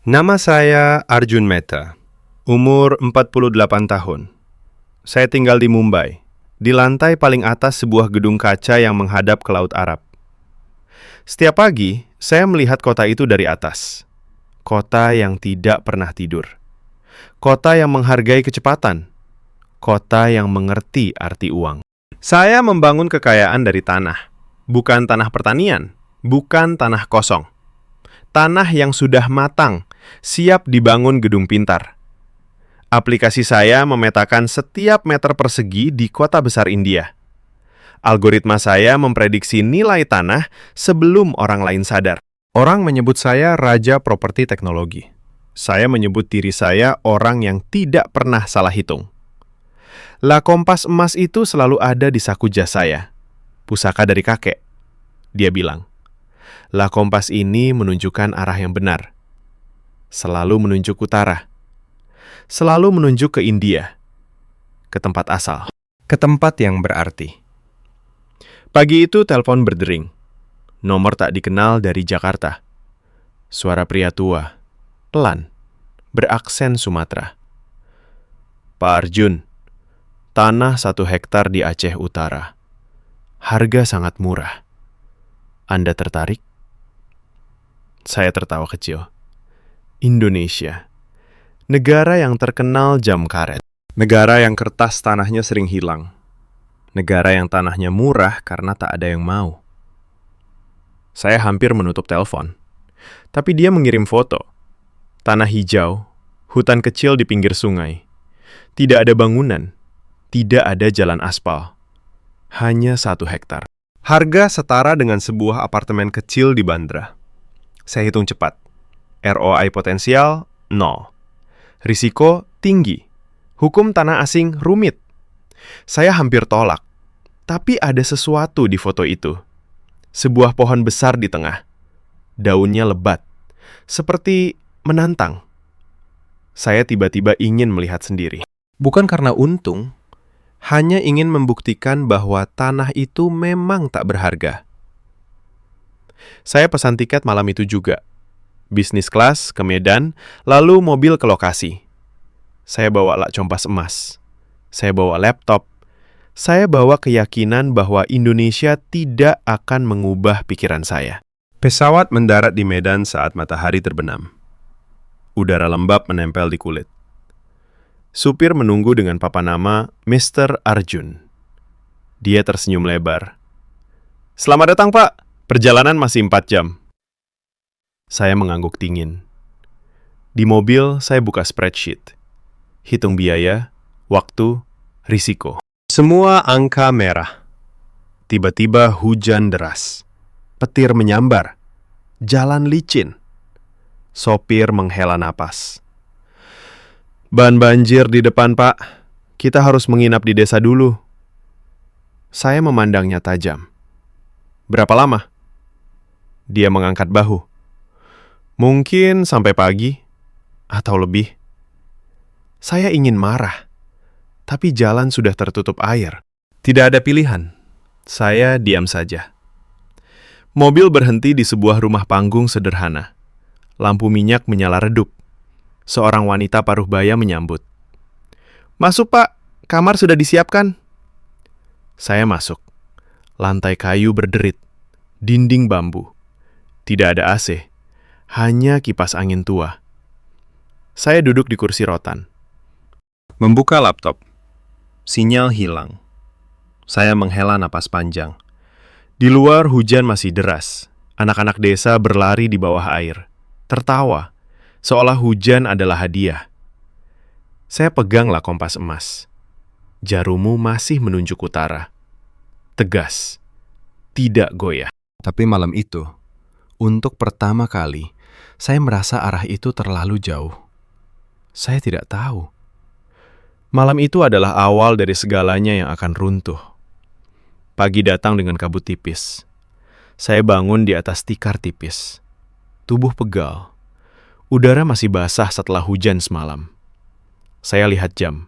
Nama saya Arjun Mehta, umur 48 tahun. Saya tinggal di Mumbai, di lantai paling atas sebuah gedung kaca yang menghadap ke Laut Arab. Setiap pagi, saya melihat kota itu dari atas. Kota yang tidak pernah tidur. Kota yang menghargai kecepatan. Kota yang mengerti arti uang. Saya membangun kekayaan dari tanah. Bukan tanah pertanian, bukan tanah kosong. Tanah yang sudah matang, siap dibangun gedung pintar. Aplikasi saya memetakan setiap meter persegi di kota besar India. Algoritma saya memprediksi nilai tanah sebelum orang lain sadar. Orang menyebut saya raja properti teknologi. Saya menyebut diri saya orang yang tidak pernah salah hitung. La kompas emas itu selalu ada di saku jas saya. Pusaka dari kakek. Dia bilang, La kompas ini menunjukkan arah yang benar. Selalu menunjuk utara. Selalu menunjuk ke India. Ke tempat asal. Ke tempat yang berarti. Pagi itu telepon berdering. Nomor tak dikenal dari Jakarta. Suara pria tua. Pelan. Beraksen Sumatera. Pak Arjun, tanah 1 hektar di Aceh Utara. Harga sangat murah. Anda tertarik? Saya tertawa kecil. Indonesia. Negara yang terkenal jam karet. Negara yang kertas tanahnya sering hilang. Negara yang tanahnya murah karena tak ada yang mau. Saya hampir menutup telepon. Tapi dia mengirim foto. Tanah hijau, hutan kecil di pinggir sungai. Tidak ada bangunan. Tidak ada jalan aspal. Hanya 1 hektar. Harga setara dengan sebuah apartemen kecil di Bandra. Saya hitung cepat. ROI potensial 0. Risiko tinggi. Hukum tanah asing rumit. Saya hampir tolak. Tapi ada sesuatu di foto itu. Sebuah pohon besar di tengah. Daunnya lebat. Seperti menantang. Saya tiba-tiba ingin melihat sendiri. Bukan karena untung. Hanya ingin membuktikan bahwa tanah itu memang tak berharga. Saya pesan tiket malam itu juga. Bisnis kelas ke Medan, lalu mobil ke lokasi. Saya bawa lak compas emas. Saya bawa laptop. Saya bawa keyakinan bahwa Indonesia tidak akan mengubah pikiran saya. Pesawat mendarat di Medan saat matahari terbenam. Udara lembab menempel di kulit. Supir menunggu dengan papan nama Mr. Arjun. Dia tersenyum lebar. Selamat datang, Pak. Perjalanan masih 4 jam. Saya mengangguk dingin. Di mobil, saya buka spreadsheet. Hitung biaya, waktu, risiko. Semua angka merah. Tiba-tiba hujan deras. Petir menyambar. Jalan licin. Sopir menghela napas. Ban banjir di depan, Pak. Kita harus menginap di desa dulu. Saya memandangnya tajam. Berapa lama? Dia mengangkat bahu. Mungkin sampai pagi, atau lebih. Saya ingin marah, tapi jalan sudah tertutup air. Tidak ada pilihan. Saya diam saja. Mobil berhenti di sebuah rumah panggung sederhana. Lampu minyak menyala redup. Seorang wanita paruh baya menyambut. Masuk, Pak. Kamar sudah disiapkan. Saya masuk. Lantai kayu berderit. Dinding bambu. Tidak ada AC. Hanya kipas angin tua. Saya duduk di kursi rotan. Membuka laptop. Sinyal hilang. Saya menghela napas panjang. Di luar hujan masih deras. Anak-anak desa berlari di bawah air. Tertawa. Seolah hujan adalah hadiah. Saya peganglah kompas emas. Jarumu masih menunjuk utara. Tegas. Tidak goyah. Tapi malam itu, untuk pertama kali, saya merasa arah itu terlalu jauh. Saya tidak tahu. Malam itu adalah awal dari segalanya yang akan runtuh. Pagi datang dengan kabut tipis. Saya bangun di atas tikar tipis. Tubuh pegal. Udara masih basah setelah hujan semalam. Saya lihat jam.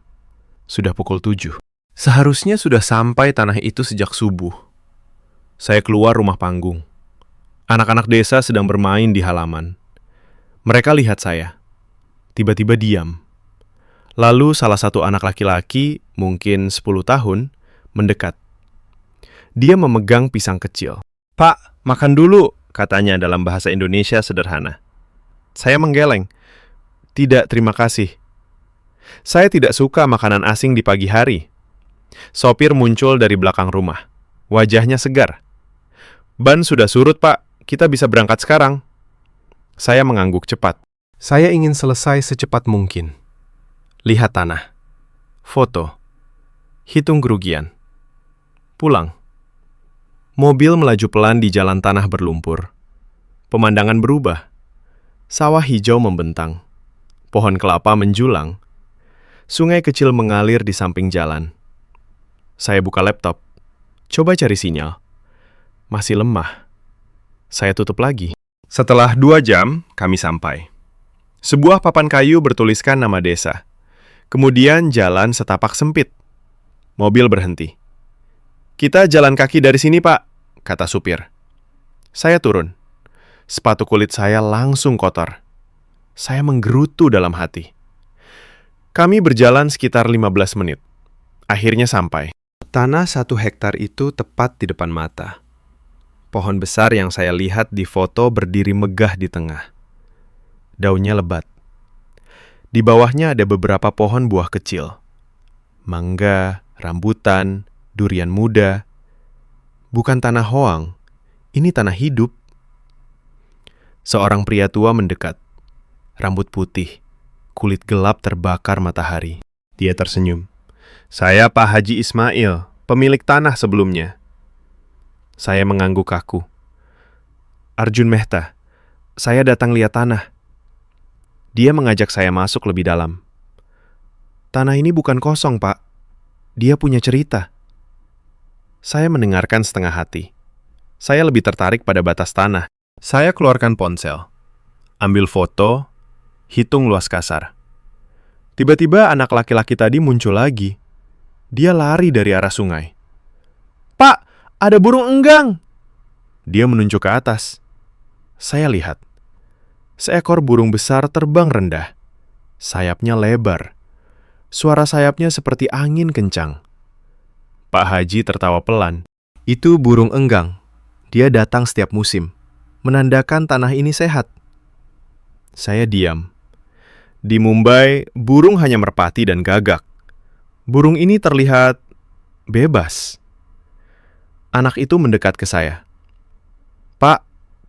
Sudah pukul 7. Seharusnya sudah sampai tanah itu sejak subuh. Saya keluar rumah panggung. Anak-anak desa sedang bermain di halaman. Mereka lihat saya. Tiba-tiba diam. Lalu salah satu anak laki-laki, mungkin 10 tahun, mendekat. Dia memegang pisang kecil. "Pak, makan dulu," katanya dalam bahasa Indonesia sederhana. Saya menggeleng. "Tidak, terima kasih. Saya tidak suka makanan asing di pagi hari." Sopir muncul dari belakang rumah. Wajahnya segar. "Ban sudah surut, Pak. Kita bisa berangkat sekarang." Saya mengangguk cepat. Saya ingin selesai secepat mungkin. Lihat tanah. Foto. Hitung kerugian. Pulang. Mobil melaju pelan di jalan tanah berlumpur. Pemandangan berubah. Sawah hijau membentang. Pohon kelapa menjulang. Sungai kecil mengalir di samping jalan. Saya buka laptop. Coba cari sinyal. Masih lemah. Saya tutup lagi. Setelah 2 jam, kami sampai. Sebuah papan kayu bertuliskan nama desa. Kemudian jalan setapak sempit. Mobil berhenti. "Kita jalan kaki dari sini, Pak," kata supir. Saya turun. Sepatu kulit saya langsung kotor. Saya menggerutu dalam hati. Kami berjalan sekitar 15 menit. Akhirnya sampai. Tanah 1 hektar itu tepat di depan mata. Pohon besar yang saya lihat di foto berdiri megah di tengah. Daunnya lebat. Di bawahnya ada beberapa pohon buah kecil. Mangga, rambutan, durian muda. Bukan tanah hoang, ini tanah hidup. Seorang pria tua mendekat. Rambut putih, kulit gelap terbakar matahari. Dia tersenyum. "Saya Pak Haji Ismail, pemilik tanah sebelumnya." Saya mengangguk kaku. "Arjun Mehta, saya datang lihat tanah." Dia mengajak saya masuk lebih dalam. "Tanah ini bukan kosong, Pak. Dia punya cerita." Saya mendengarkan setengah hati. Saya lebih tertarik pada batas tanah. Saya keluarkan ponsel. Ambil foto, hitung luas kasar. Tiba-tiba anak laki-laki tadi muncul lagi. Dia lari dari arah sungai. "Pak, ada burung enggang!" Dia menunjuk ke atas. Saya lihat. Seekor burung besar terbang rendah. Sayapnya lebar. Suara sayapnya seperti angin kencang. Pak Haji tertawa pelan. "Itu burung enggang. Dia datang setiap musim. Menandakan tanah ini sehat." Saya diam. Di Mumbai, burung hanya merpati dan gagak. Burung ini terlihat bebas. Anak itu mendekat ke saya. "Pak,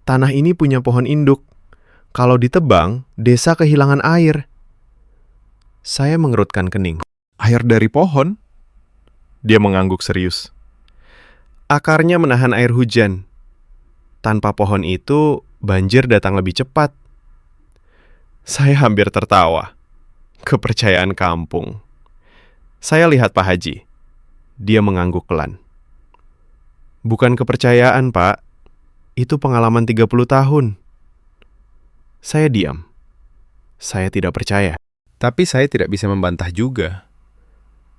tanah ini punya pohon induk. Kalau ditebang, desa kehilangan air." Saya mengerutkan kening. "Air dari pohon?" Dia mengangguk serius. "Akarnya menahan air hujan. Tanpa pohon itu, banjir datang lebih cepat." Saya hampir tertawa. Kepercayaan kampung. Saya lihat Pak Haji. Dia mengangguk pelan. "Bukan kepercayaan, Pak. Itu pengalaman 30 tahun. Saya diam. Saya tidak percaya. Tapi saya tidak bisa membantah juga.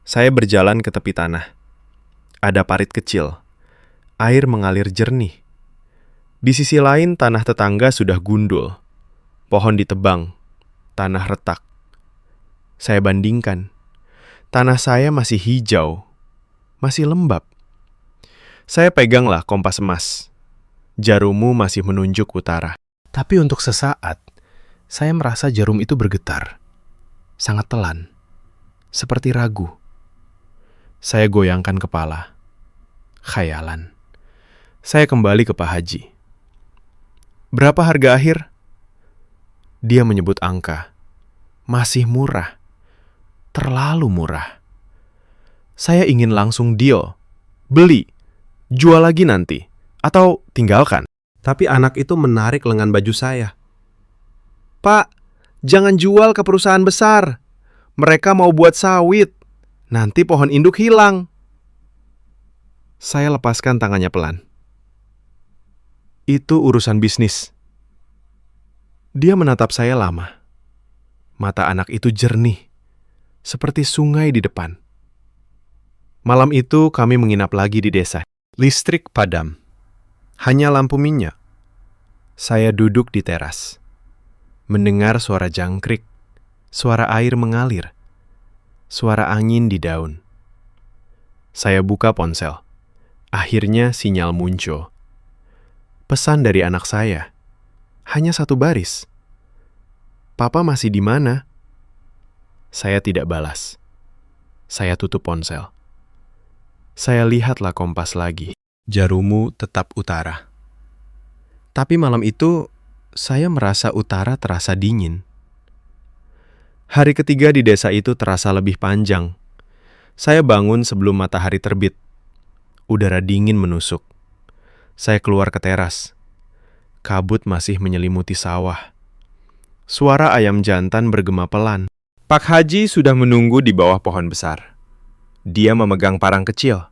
Saya berjalan ke tepi tanah. Ada parit kecil. Air mengalir jernih. Di sisi lain, tanah tetangga sudah gundul. Pohon ditebang. Tanah retak. Saya bandingkan. Tanah saya masih hijau. Masih lembab. Saya peganglah kompas emas. Jarummu masih menunjuk utara. Tapi untuk sesaat, saya merasa jarum itu bergetar. Sangat telan. Seperti ragu. Saya goyangkan kepala. Khayalan. Saya kembali ke Pak Haji. "Berapa harga akhir?" Dia menyebut angka. Masih murah. Terlalu murah. Saya ingin langsung deal. Beli. Jual lagi nanti. Atau tinggalkan. Tapi anak itu menarik lengan baju saya. "Pak, jangan jual ke perusahaan besar. Mereka mau buat sawit. Nanti pohon induk hilang." Saya lepaskan tangannya pelan. "Itu urusan bisnis." Dia menatap saya lama. Mata anak itu jernih, seperti sungai di depan. Malam itu kami menginap lagi di desa. Listrik padam. Hanya lampu minyak. Saya duduk di teras. mendengar suara jangkrik, suara air mengalir, suara angin di daun. Saya buka ponsel. Akhirnya sinyal muncul. Pesan dari anak saya. Hanya satu baris. Papa masih di mana? Saya tidak balas. Saya tutup ponsel. Saya lihatlah kompas lagi. Jarumu tetap utara. Tapi malam itu, saya merasa utara terasa dingin. Hari ketiga di desa itu terasa lebih panjang. Saya bangun sebelum matahari terbit. Udara dingin menusuk. Saya keluar ke teras. Kabut masih menyelimuti sawah. Suara ayam jantan bergema pelan. Pak Haji sudah menunggu di bawah pohon besar. Dia memegang parang kecil.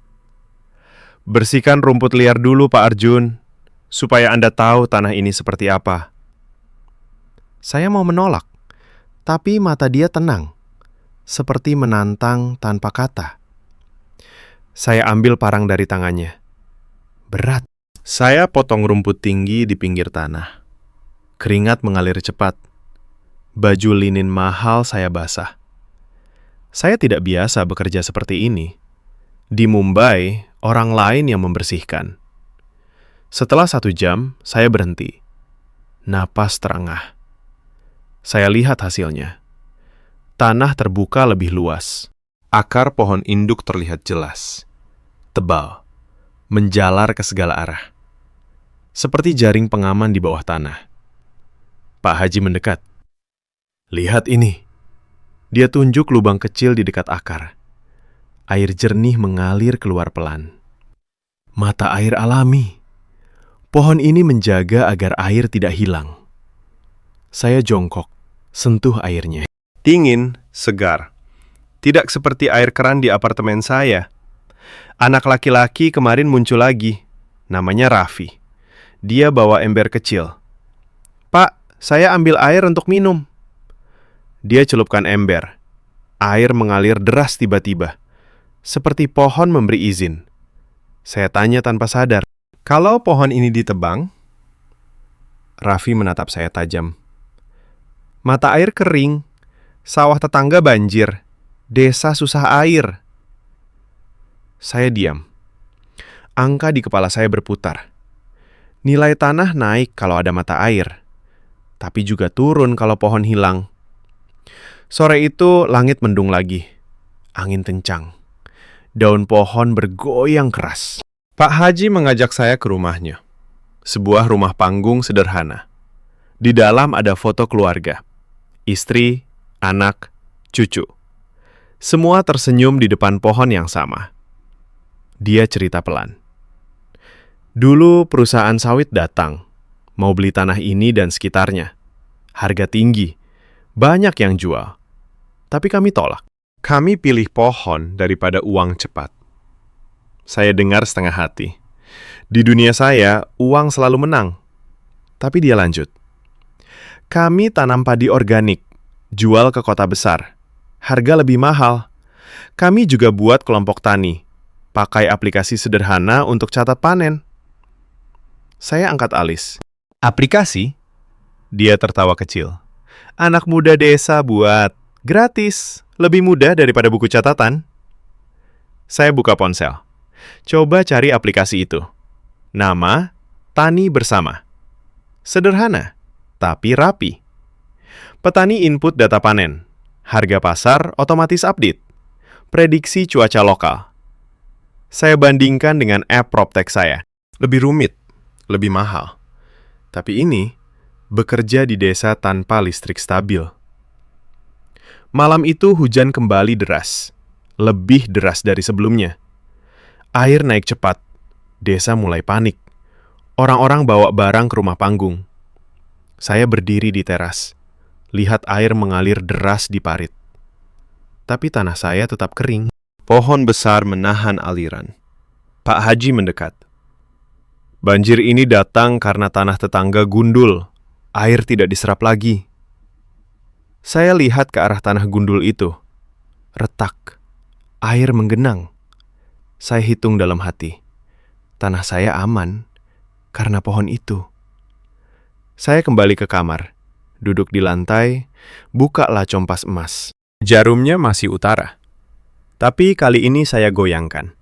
Bersihkan rumput liar dulu, Pak Arjun, supaya Anda tahu tanah ini seperti apa. Saya mau menolak, tapi mata dia tenang, seperti menantang tanpa kata. Saya ambil parang dari tangannya. Berat. Saya potong rumput tinggi di pinggir tanah. Keringat mengalir cepat. Baju linin mahal saya basah. Saya tidak biasa bekerja seperti ini. Di Mumbai, orang lain yang membersihkan. Setelah 1 jam, saya berhenti. Napas terengah. Saya lihat hasilnya. Tanah terbuka lebih luas. Akar pohon induk terlihat jelas. Tebal. Menjalar ke segala arah. Seperti jaring pengaman di bawah tanah. Pak Haji mendekat. Lihat ini. Dia tunjuk lubang kecil di dekat akar. Air jernih mengalir keluar pelan. Mata air alami. Pohon ini menjaga agar air tidak hilang. Saya jongkok, sentuh airnya. Dingin, segar. Tidak seperti air keran di apartemen saya. Anak laki-laki kemarin muncul lagi. Namanya Raffi. Dia bawa ember kecil. Pak, saya ambil air untuk minum. Dia celupkan ember. Air mengalir deras tiba-tiba. Seperti pohon memberi izin. Saya tanya tanpa sadar. Kalau pohon ini ditebang? Raffi menatap saya tajam. Mata air kering. Sawah tetangga banjir. Desa susah air. Saya diam. Angka di kepala saya berputar. Nilai tanah naik kalau ada mata air. Tapi juga turun kalau pohon hilang. Sore itu langit mendung lagi. Angin kencang. Daun pohon bergoyang keras. Pak Haji mengajak saya ke rumahnya. Sebuah rumah panggung sederhana. Di dalam ada foto keluarga. Istri, anak, cucu. Semua tersenyum di depan pohon yang sama. Dia cerita pelan. Dulu perusahaan sawit datang. Mau beli tanah ini dan sekitarnya. Harga tinggi. Banyak yang jual. Tapi kami tolak. Kami pilih pohon daripada uang cepat. Saya dengar setengah hati. Di dunia saya, uang selalu menang. Tapi dia lanjut. Kami tanam padi organik, jual ke kota besar. Harga lebih mahal. Kami juga buat kelompok tani, pakai aplikasi sederhana untuk catat panen. Saya angkat alis. Aplikasi? Dia tertawa kecil. Anak muda desa buat. Gratis. Lebih mudah daripada buku catatan. Saya buka ponsel. Coba cari aplikasi itu. Nama, Tani Bersama. Sederhana, tapi rapi. Petani input data panen. Harga pasar otomatis update. Prediksi cuaca lokal. Saya bandingkan dengan app PropTech saya. Lebih rumit, lebih mahal. Tapi ini bekerja di desa tanpa listrik stabil. Malam itu hujan kembali deras. Lebih deras dari sebelumnya. Air naik cepat. Desa mulai panik. Orang-orang bawa barang ke rumah panggung. Saya berdiri di teras. Lihat air mengalir deras di parit. Tapi tanah saya tetap kering. Pohon besar menahan aliran. Pak Haji mendekat. Banjir ini datang karena tanah tetangga gundul. Air tidak diserap lagi. Saya lihat ke arah tanah gundul itu. Retak. Air menggenang. Saya hitung dalam hati. Tanah saya aman karena pohon itu. Saya kembali ke kamar. Duduk di lantai, buka lacompas emas. Jarumnya masih utara. Tapi kali ini saya goyangkan.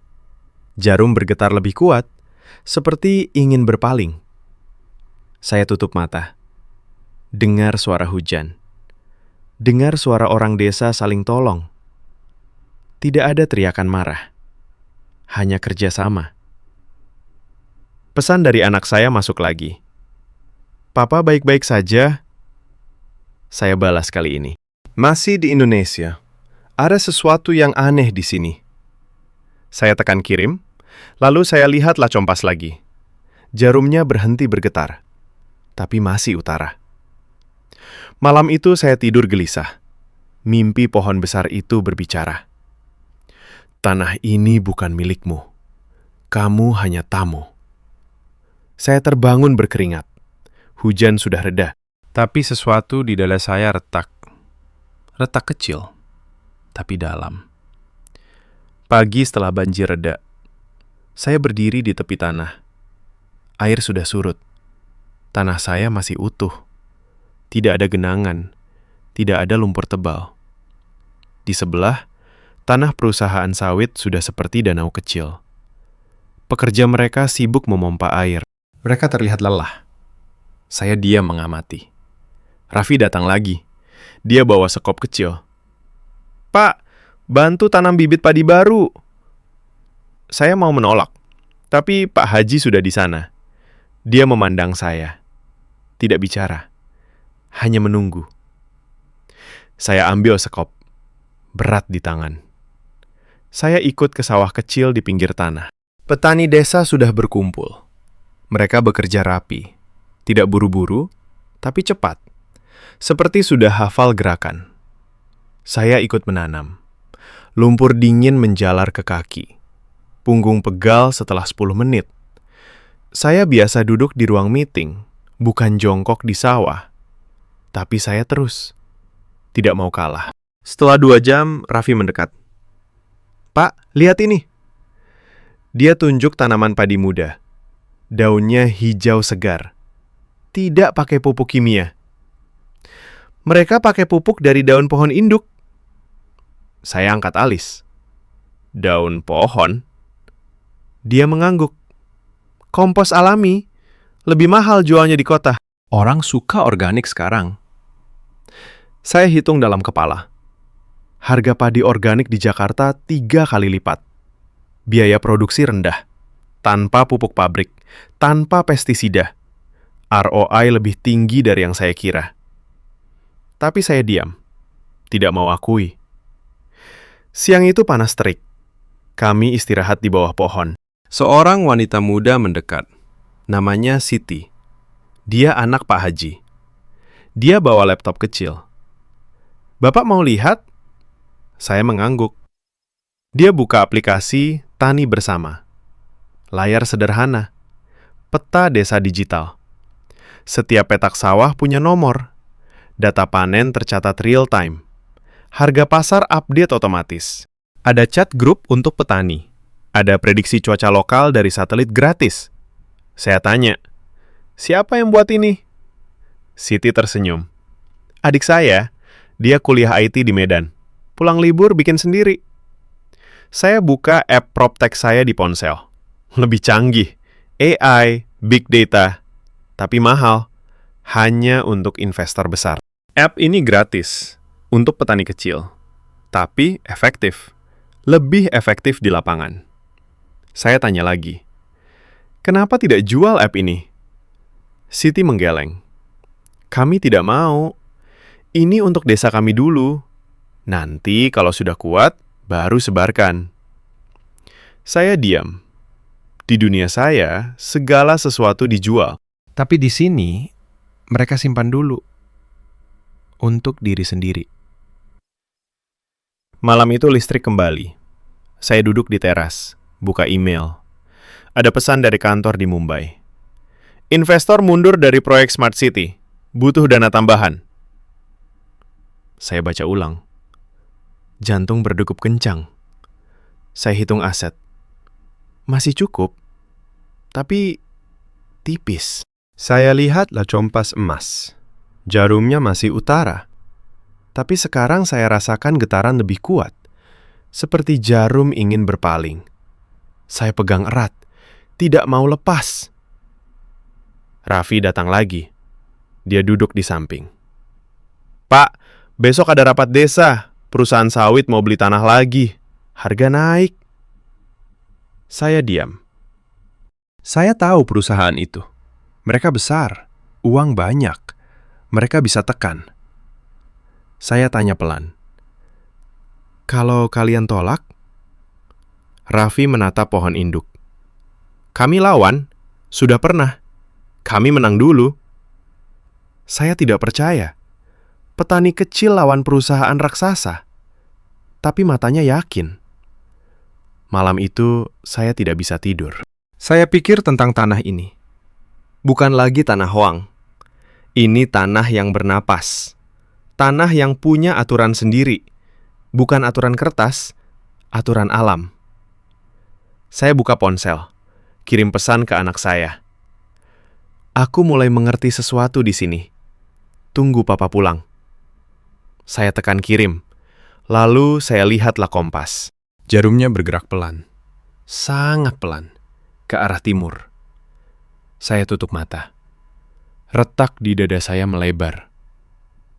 Jarum bergetar lebih kuat, seperti ingin berpaling. Saya tutup mata. Dengar suara hujan. Dengar suara orang desa saling tolong. Tidak ada teriakan marah. Hanya kerjasama. Pesan dari anak saya masuk lagi. Papa baik-baik saja? Saya balas kali ini. Masih di Indonesia. Ada sesuatu yang aneh di sini. Saya tekan kirim, lalu saya lihat lacompas lagi. Jarumnya berhenti bergetar, tapi masih utara. Malam itu saya tidur gelisah. Mimpi pohon besar itu berbicara. Tanah ini bukan milikmu. Kamu hanya tamu. Saya terbangun berkeringat. Hujan sudah reda. Tapi sesuatu di dada saya retak. Retak kecil, tapi dalam. Pagi setelah banjir reda, saya berdiri di tepi tanah. Air sudah surut. Tanah saya masih utuh. Tidak ada genangan. Tidak ada lumpur tebal. Di sebelah, tanah perusahaan sawit sudah seperti danau kecil. Pekerja mereka sibuk memompa air. Mereka terlihat lelah. Saya diam mengamati. Raffi datang lagi. Dia bawa sekop kecil. Pak, bantu tanam bibit padi baru. Saya mau menolak, tapi Pak Haji sudah di sana. Dia memandang saya. Tidak bicara. Hanya menunggu. Saya ambil sekop. Berat di tangan. Saya ikut ke sawah kecil di pinggir tanah. Petani desa sudah berkumpul. Mereka bekerja rapi. Tidak buru-buru, tapi cepat. Seperti sudah hafal gerakan. Saya ikut menanam. Lumpur dingin menjalar ke kaki. Punggung pegal setelah 10 menit. Saya biasa duduk di ruang meeting, bukan jongkok di sawah. Tapi saya terus. Tidak mau kalah. Setelah 2 jam, Raffi mendekat. Pak, lihat ini. Dia tunjuk tanaman padi muda. Daunnya hijau segar. Tidak pakai pupuk kimia. Mereka pakai pupuk dari daun pohon induk. Saya angkat alis. Daun pohon? Dia mengangguk. Kompos alami. Lebih mahal jualnya di kota. Orang suka organik sekarang. Saya hitung dalam kepala. Harga padi organik di Jakarta 3 kali lipat. Biaya produksi rendah. Tanpa pupuk pabrik. Tanpa pestisida. ROI lebih tinggi dari yang saya kira. Tapi saya diam. Tidak mau akui. Siang itu panas terik. Kami istirahat di bawah pohon. Seorang wanita muda mendekat. Namanya Siti. Dia anak Pak Haji. Dia bawa laptop kecil. Bapak mau lihat? Saya mengangguk. Dia buka aplikasi Tani Bersama. Layar sederhana. Peta desa digital. Setiap petak sawah punya nomor. Data panen tercatat real time. Harga pasar update otomatis. Ada chat grup untuk petani. Ada prediksi cuaca lokal dari satelit gratis. Saya tanya, siapa yang buat ini? Siti tersenyum. Adik saya, dia kuliah IT di Medan. Pulang libur bikin sendiri. Saya buka app PropTech saya di ponsel. Lebih canggih. AI, Big Data. Tapi mahal. Hanya untuk investor besar. App ini gratis untuk petani kecil, tapi efektif. Lebih efektif di lapangan. Saya tanya lagi, kenapa tidak jual app ini? Siti menggeleng. Kami tidak mau. Ini untuk desa kami dulu. Nanti kalau sudah kuat, baru sebarkan. Saya diam. Di dunia saya, segala sesuatu dijual. Tapi di sini, mereka simpan dulu. Untuk diri sendiri. Malam itu listrik kembali. Saya duduk di teras, buka email. Ada pesan dari kantor di Mumbai. Investor mundur dari proyek Smart City. Butuh dana tambahan. Saya baca ulang. Jantung berdegup kencang. Saya hitung aset. Masih cukup, tapi tipis. Saya lihat lacompas emas. Jarumnya masih utara. Tapi sekarang saya rasakan getaran lebih kuat. Seperti jarum ingin berpaling. Saya pegang erat, tidak mau lepas. Raffi datang lagi. Dia duduk di samping. Pak, besok ada rapat desa. Perusahaan sawit mau beli tanah lagi. Harga naik. Saya diam. Saya tahu perusahaan itu. Mereka besar, uang banyak. Mereka bisa tekan. Saya tanya pelan. Kalau kalian tolak? Raffi menatap pohon induk. Kami lawan. Sudah pernah. Kami menang dulu. Saya tidak percaya. Petani kecil lawan perusahaan raksasa. Tapi matanya yakin. Malam itu saya tidak bisa tidur. Saya pikir tentang tanah ini. Bukan lagi tanah Hoang. Ini tanah yang bernapas. Tanah yang punya aturan sendiri. Bukan aturan kertas, aturan alam. Saya buka ponsel. Kirim pesan ke anak saya. Aku mulai mengerti sesuatu di sini. Tunggu papa pulang. Saya tekan kirim. Lalu saya lihatlah kompas. Jarumnya bergerak pelan. Sangat pelan. Ke arah timur. Saya tutup mata. Retak di dada saya melebar.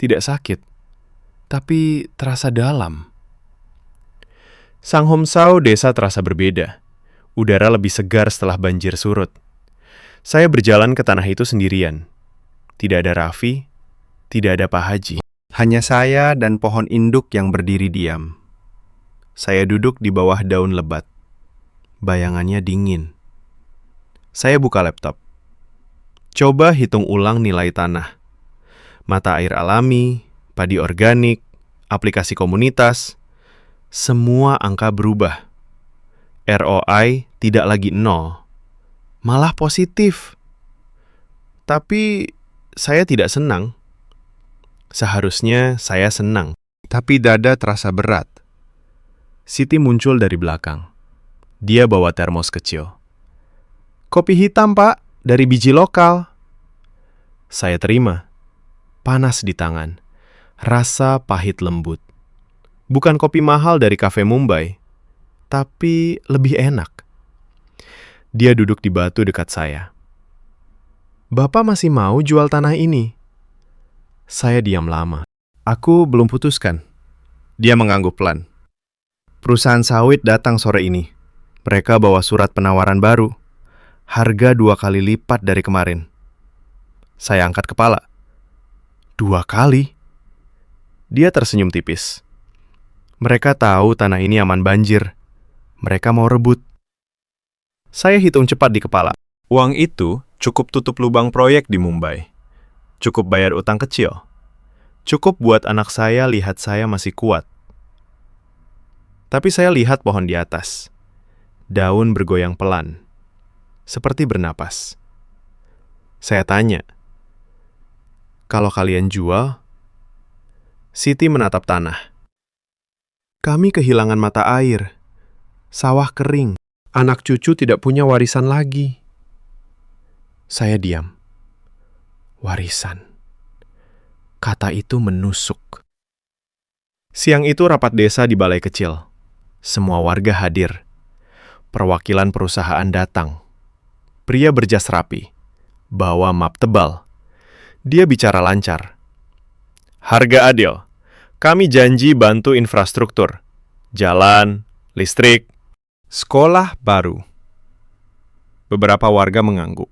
Tidak sakit, tapi terasa dalam. Sang Homsau desa terasa berbeda. Udara lebih segar setelah banjir surut. Saya berjalan ke tanah itu sendirian. Tidak ada Raffi, tidak ada Pak Haji. Hanya saya dan pohon induk yang berdiri diam. Saya duduk di bawah daun lebat. Bayangannya dingin. Saya buka laptop. Coba hitung ulang nilai tanah. Mata air alami, padi organik, aplikasi komunitas. Semua angka berubah. ROI tidak lagi 0. Malah positif. Tapi saya tidak senang. Seharusnya saya senang. Tapi dada terasa berat. Siti muncul dari belakang. Dia bawa termos kecil. Kopi hitam, Pak. Dari biji lokal. Saya terima. Panas di tangan. Rasa pahit lembut. Bukan kopi mahal dari kafe Mumbai, tapi lebih enak. Dia duduk di batu dekat saya. Bapak masih mau jual tanah ini? Saya diam lama. Aku belum putuskan. Dia mengangguk pelan. Perusahaan sawit datang sore ini. Mereka bawa surat penawaran baru. Harga 2 kali lipat dari kemarin. Saya angkat kepala. 2 kali? Dia tersenyum tipis. Mereka tahu tanah ini aman banjir. Mereka mau rebut. Saya hitung cepat di kepala. Uang itu cukup tutup lubang proyek di Mumbai. Cukup bayar utang kecil. Cukup buat anak saya lihat saya masih kuat. Tapi saya lihat pohon di atas. Daun bergoyang pelan. Seperti bernapas. Saya tanya, kalau kalian jual? Siti menatap tanah. Kami kehilangan mata air. Sawah kering. Anak cucu tidak punya warisan lagi. Saya diam. Warisan. Kata itu menusuk. Siang itu rapat desa di balai kecil. Semua warga hadir. Perwakilan perusahaan datang. Pria berjas rapi, bawa map tebal. Dia bicara lancar. Harga adil. Kami janji bantu infrastruktur. Jalan, listrik, sekolah baru. Beberapa warga mengangguk.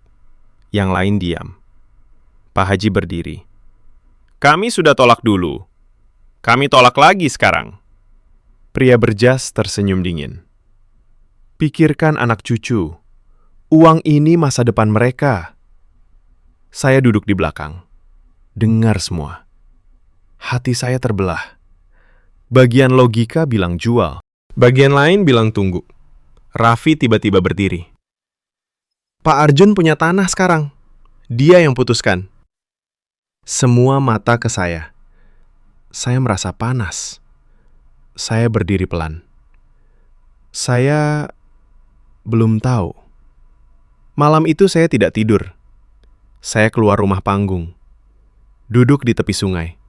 Yang lain diam. Pak Haji berdiri. Kami sudah tolak dulu. Kami tolak lagi sekarang. Pria berjas tersenyum dingin. Pikirkan anak cucu. Uang ini masa depan mereka. Saya duduk di belakang. Dengar semua. Hati saya terbelah. Bagian logika bilang jual. Bagian lain bilang tunggu. Raffi tiba-tiba berdiri. Pak Arjun punya tanah sekarang. Dia yang putuskan. Semua mata ke saya. Saya merasa panas. Saya berdiri pelan. Saya belum tahu. Malam itu saya tidak tidur. Saya keluar rumah panggung. Duduk di tepi sungai.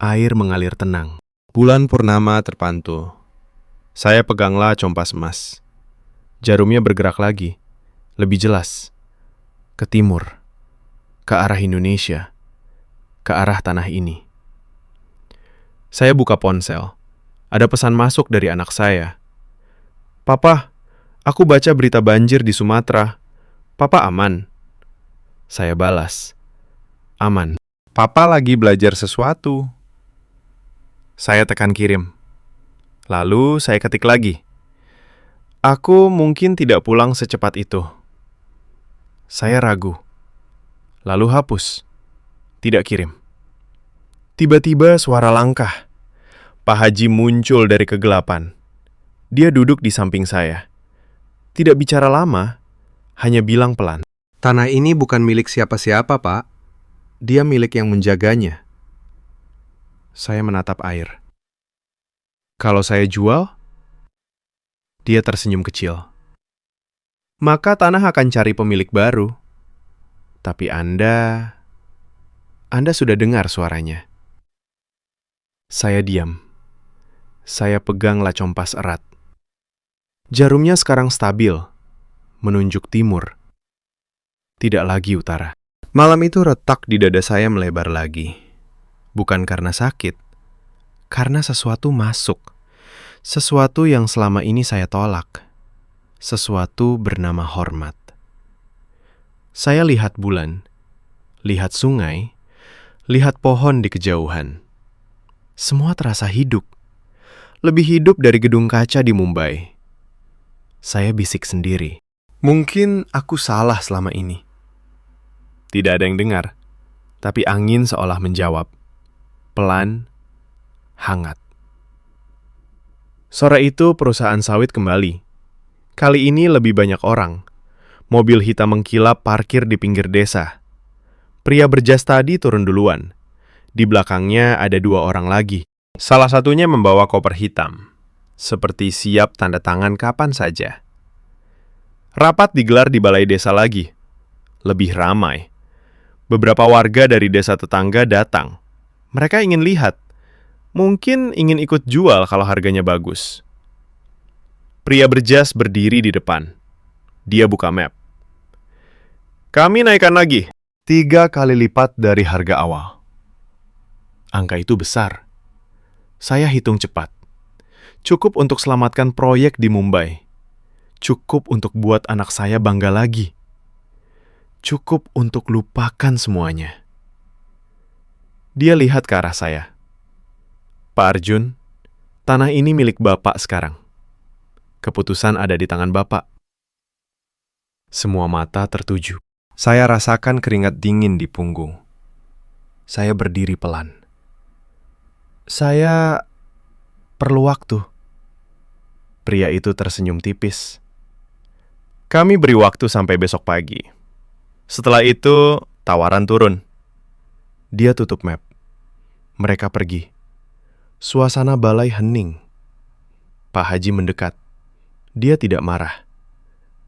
Air mengalir tenang. Bulan purnama terpantul. Saya peganglah compas emas. Jarumnya bergerak lagi. Lebih jelas. Ke timur. Ke arah Indonesia. Ke arah tanah ini. Saya buka ponsel. Ada pesan masuk dari anak saya. "Papa, aku baca berita banjir di Sumatera. Papa aman?" Saya balas. "Aman." "Papa lagi belajar sesuatu." Saya tekan kirim. Lalu saya ketik lagi. "Aku mungkin tidak pulang secepat itu." Saya ragu. Lalu hapus. Tidak kirim. Tiba-tiba suara langkah. Pak Haji muncul dari kegelapan. Dia duduk di samping saya. Tidak bicara lama, hanya bilang pelan. "Tanah ini bukan milik siapa-siapa, Pak. Dia milik yang menjaganya." Saya menatap air. "Kalau saya jual?" Dia tersenyum kecil. "Maka tanah akan cari pemilik baru. Tapi Anda sudah dengar suaranya." Saya diam. Saya peganglah compas erat. Jarumnya sekarang stabil, menunjuk timur. Tidak lagi utara. Malam itu retak di dada saya melebar lagi. Bukan karena sakit, karena sesuatu masuk. Sesuatu yang selama ini saya tolak. Sesuatu bernama hormat. Saya lihat bulan, lihat sungai, lihat pohon di kejauhan. Semua terasa hidup. Lebih hidup dari gedung kaca di Mumbai. Saya bisik sendiri. Mungkin aku salah selama ini. Tidak ada yang dengar, tapi angin seolah menjawab. Pelan, hangat. Sore itu perusahaan sawit kembali. Kali ini lebih banyak orang. Mobil hitam mengkilap parkir di pinggir desa. Pria berjas tadi turun duluan. Di belakangnya ada 2 orang lagi. Salah satunya membawa koper hitam, seperti siap tanda tangan kapan saja. Rapat digelar di balai desa lagi. Lebih ramai. Beberapa warga dari desa tetangga datang. Mereka ingin lihat. Mungkin ingin ikut jual kalau harganya bagus. Pria berjas berdiri di depan. Dia buka map. "Kami naikkan lagi. 3 kali lipat dari harga awal." Angka itu besar. Saya hitung cepat. Cukup untuk selamatkan proyek di Mumbai. Cukup untuk buat anak saya bangga lagi. Cukup untuk lupakan semuanya. Dia lihat ke arah saya. "Pak Arjun, tanah ini milik Bapak sekarang. Keputusan ada di tangan Bapak." Semua mata tertuju. Saya rasakan keringat dingin di punggung. Saya berdiri pelan. "Saya perlu waktu." Pria itu tersenyum tipis. "Kami beri waktu sampai besok pagi. Setelah itu, tawaran turun." Dia tutup map. Mereka pergi. Suasana balai hening. Pak Haji mendekat. Dia tidak marah.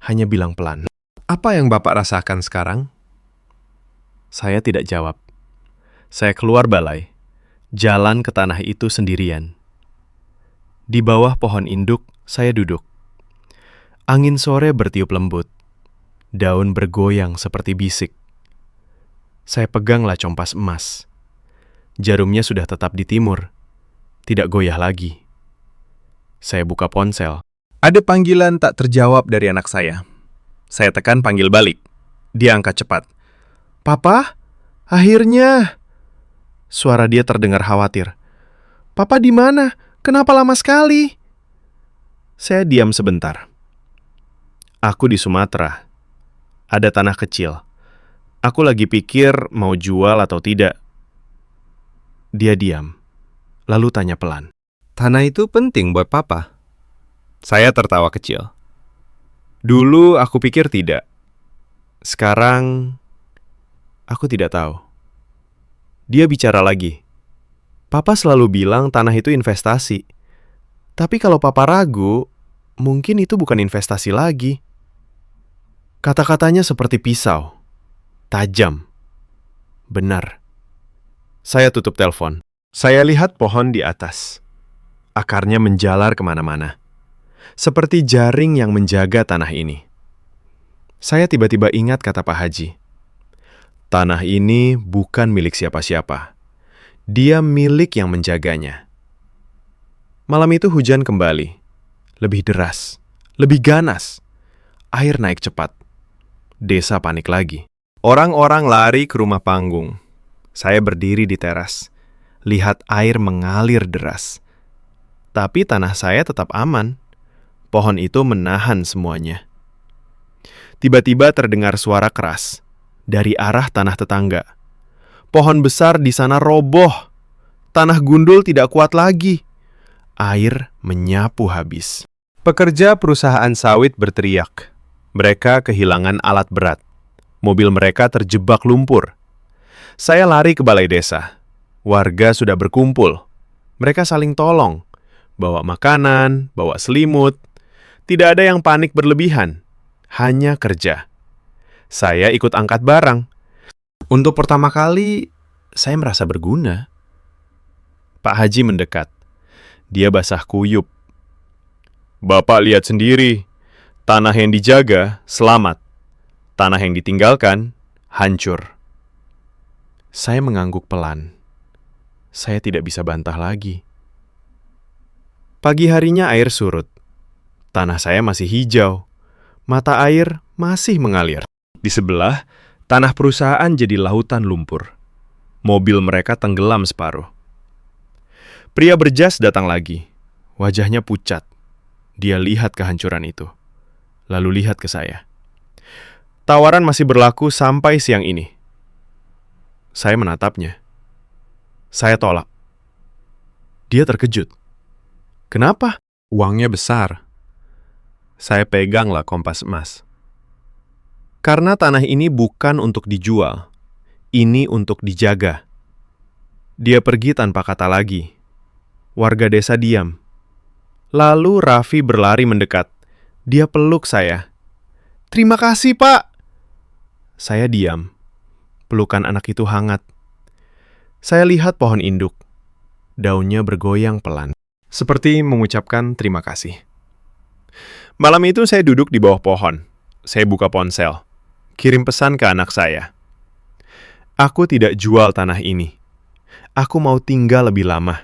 Hanya bilang pelan. "Apa yang Bapak rasakan sekarang?" Saya tidak jawab. Saya keluar balai. Jalan ke tanah itu sendirian. Di bawah pohon induk, saya duduk. Angin sore bertiup lembut. Daun bergoyang seperti bisik. Saya peganglah compas emas. Jarumnya sudah tetap di timur. Tidak goyah lagi. Saya buka ponsel. Ada panggilan tak terjawab dari anak saya. Saya tekan panggil balik. Dia angkat cepat. "Papa, akhirnya." Suara dia terdengar khawatir. "Papa di mana? Kenapa lama sekali?" Saya diam sebentar. "Aku di Sumatera. Ada tanah kecil. Aku lagi pikir mau jual atau tidak." Dia diam. Lalu tanya pelan. "Tanah itu penting buat Papa?" Saya tertawa kecil. "Dulu aku pikir tidak. Sekarang aku tidak tahu." Dia bicara lagi. "Papa selalu bilang tanah itu investasi. Tapi kalau Papa ragu, mungkin itu bukan investasi lagi." Kata-katanya seperti pisau. Tajam. Benar. Saya tutup telepon. Saya lihat pohon di atas. Akarnya menjalar kemana-mana, seperti jaring yang menjaga tanah ini. Saya tiba-tiba ingat kata Pak Haji. Tanah ini bukan milik siapa-siapa. Dia milik yang menjaganya. Malam itu hujan kembali. Lebih deras, lebih ganas. Air naik cepat. Desa panik lagi. Orang-orang lari ke rumah panggung. Saya berdiri di teras. Lihat air mengalir deras. Tapi tanah saya tetap aman. Pohon itu menahan semuanya. Tiba-tiba terdengar suara keras dari arah tanah tetangga. Pohon besar di sana roboh. Tanah gundul tidak kuat lagi. Air menyapu habis. Pekerja perusahaan sawit berteriak. Mereka kehilangan alat berat. Mobil mereka terjebak lumpur. Saya lari ke balai desa. Warga sudah berkumpul. Mereka saling tolong. Bawa makanan, bawa selimut. Tidak ada yang panik berlebihan. Hanya kerja. Saya ikut angkat barang. Untuk pertama kali, saya merasa berguna. Pak Haji mendekat. Dia basah kuyup. Bapak lihat sendiri. Tanah yang dijaga, selamat. Tanah yang ditinggalkan, hancur. Saya mengangguk pelan. Saya tidak bisa bantah lagi. Pagi harinya air surut. Tanah saya masih hijau. Mata air masih mengalir. Di sebelah, tanah perusahaan jadi lautan lumpur. Mobil mereka tenggelam separuh. Pria berjas datang lagi. Wajahnya pucat. Dia lihat kehancuran itu. Lalu lihat ke saya. Tawaran masih berlaku sampai siang ini. Saya menatapnya. Saya tolak. Dia terkejut. Kenapa? Uangnya besar. Saya peganglah kompas emas. Karena tanah ini bukan untuk dijual. Ini untuk dijaga. Dia pergi tanpa kata lagi. Warga desa diam. Lalu Raffi berlari mendekat. Dia peluk saya. Terima kasih, Pak. Saya diam. Pelukan anak itu hangat. Saya lihat pohon induk. Daunnya bergoyang pelan. Seperti mengucapkan terima kasih. Malam itu saya duduk di bawah pohon. Saya buka ponsel. Kirim pesan ke anak saya. Aku tidak jual tanah ini. Aku mau tinggal lebih lama.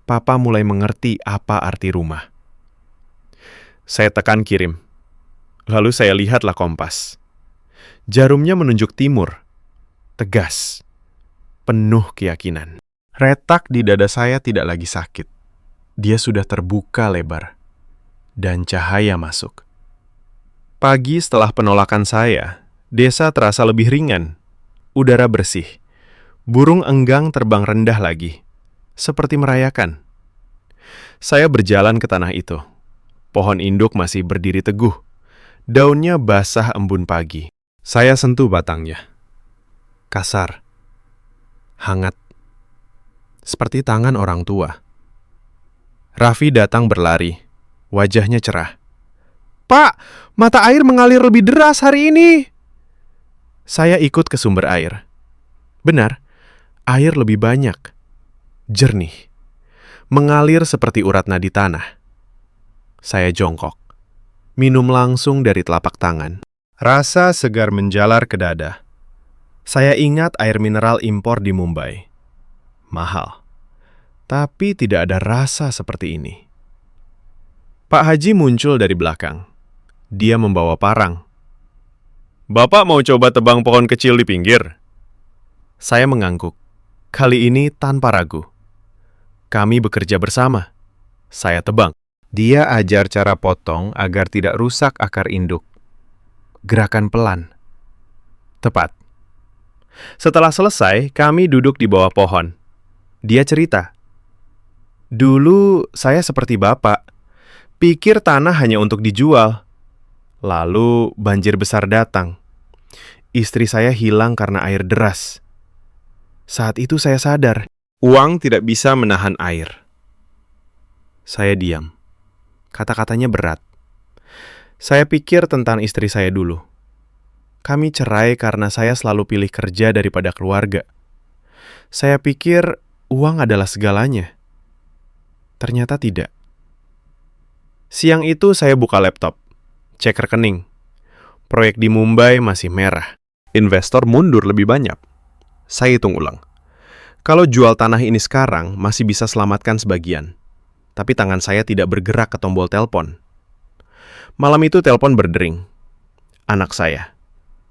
Papa mulai mengerti apa arti rumah. Saya tekan kirim. Lalu saya lihatlah kompas. Jarumnya menunjuk timur. Tegas. Penuh keyakinan. Retak di dada saya tidak lagi sakit. Dia sudah terbuka lebar. Dan cahaya masuk. Pagi setelah penolakan saya, desa terasa lebih ringan. Udara bersih. Burung enggang terbang rendah lagi. Seperti merayakan. Saya berjalan ke tanah itu. Pohon induk masih berdiri teguh. Daunnya basah embun pagi. Saya sentuh batangnya. Kasar. Hangat. Seperti tangan orang tua. Raffi datang berlari. Wajahnya cerah. Pak, mata air mengalir lebih deras hari ini. Saya ikut ke sumber air. Benar, air lebih banyak. Jernih. Mengalir seperti urat nadi tanah. Saya jongkok. Minum langsung dari telapak tangan. Rasa segar menjalar ke dada. Saya ingat air mineral impor di Mumbai. Mahal. Tapi tidak ada rasa seperti ini. Pak Haji muncul dari belakang. Dia membawa parang. Bapak mau coba tebang pohon kecil di pinggir? Saya mengangguk. Kali ini tanpa ragu. Kami bekerja bersama. Saya tebang. Dia ajar cara potong agar tidak rusak akar induk. Gerakan pelan. Tepat. Setelah selesai, kami duduk di bawah pohon. Dia cerita. Dulu saya seperti bapak. Pikir tanah hanya untuk dijual. Lalu banjir besar datang. Istri saya hilang karena air deras. Saat itu saya sadar, uang tidak bisa menahan air. Saya diam. Kata-katanya berat. Saya pikir tentang istri saya dulu. Kami cerai karena saya selalu pilih kerja daripada keluarga. Saya pikir uang adalah segalanya. Ternyata tidak. Siang itu saya buka laptop, cek rekening. Proyek di Mumbai masih merah. Investor mundur lebih banyak. Saya hitung ulang. Kalau jual tanah ini sekarang masih bisa selamatkan sebagian. Tapi tangan saya tidak bergerak ke tombol telepon. Malam itu telepon berdering. Anak saya.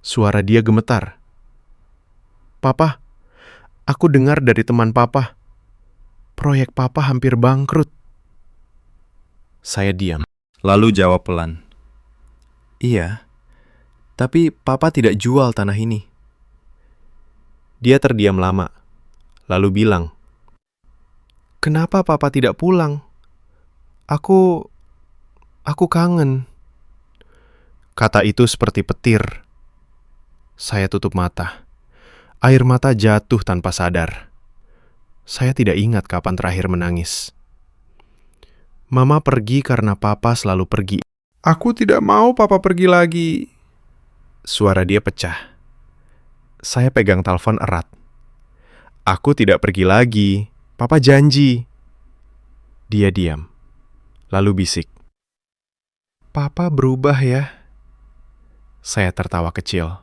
Suara dia gemetar. "Papa, aku dengar dari teman papa. Proyek papa hampir bangkrut." Saya diam. Lalu jawab pelan. "Iya, tapi papa tidak jual tanah ini." Dia terdiam lama, lalu bilang, "Kenapa papa tidak pulang? Aku kangen." Kata itu seperti petir. Saya tutup mata. Air mata jatuh tanpa sadar. Saya tidak ingat kapan terakhir menangis. Mama pergi karena papa selalu pergi. "Aku tidak mau papa pergi lagi." Suara dia pecah. Saya pegang telepon erat. "Aku tidak pergi lagi. Papa janji." Dia diam. Lalu bisik, "Papa berubah ya." Saya tertawa kecil.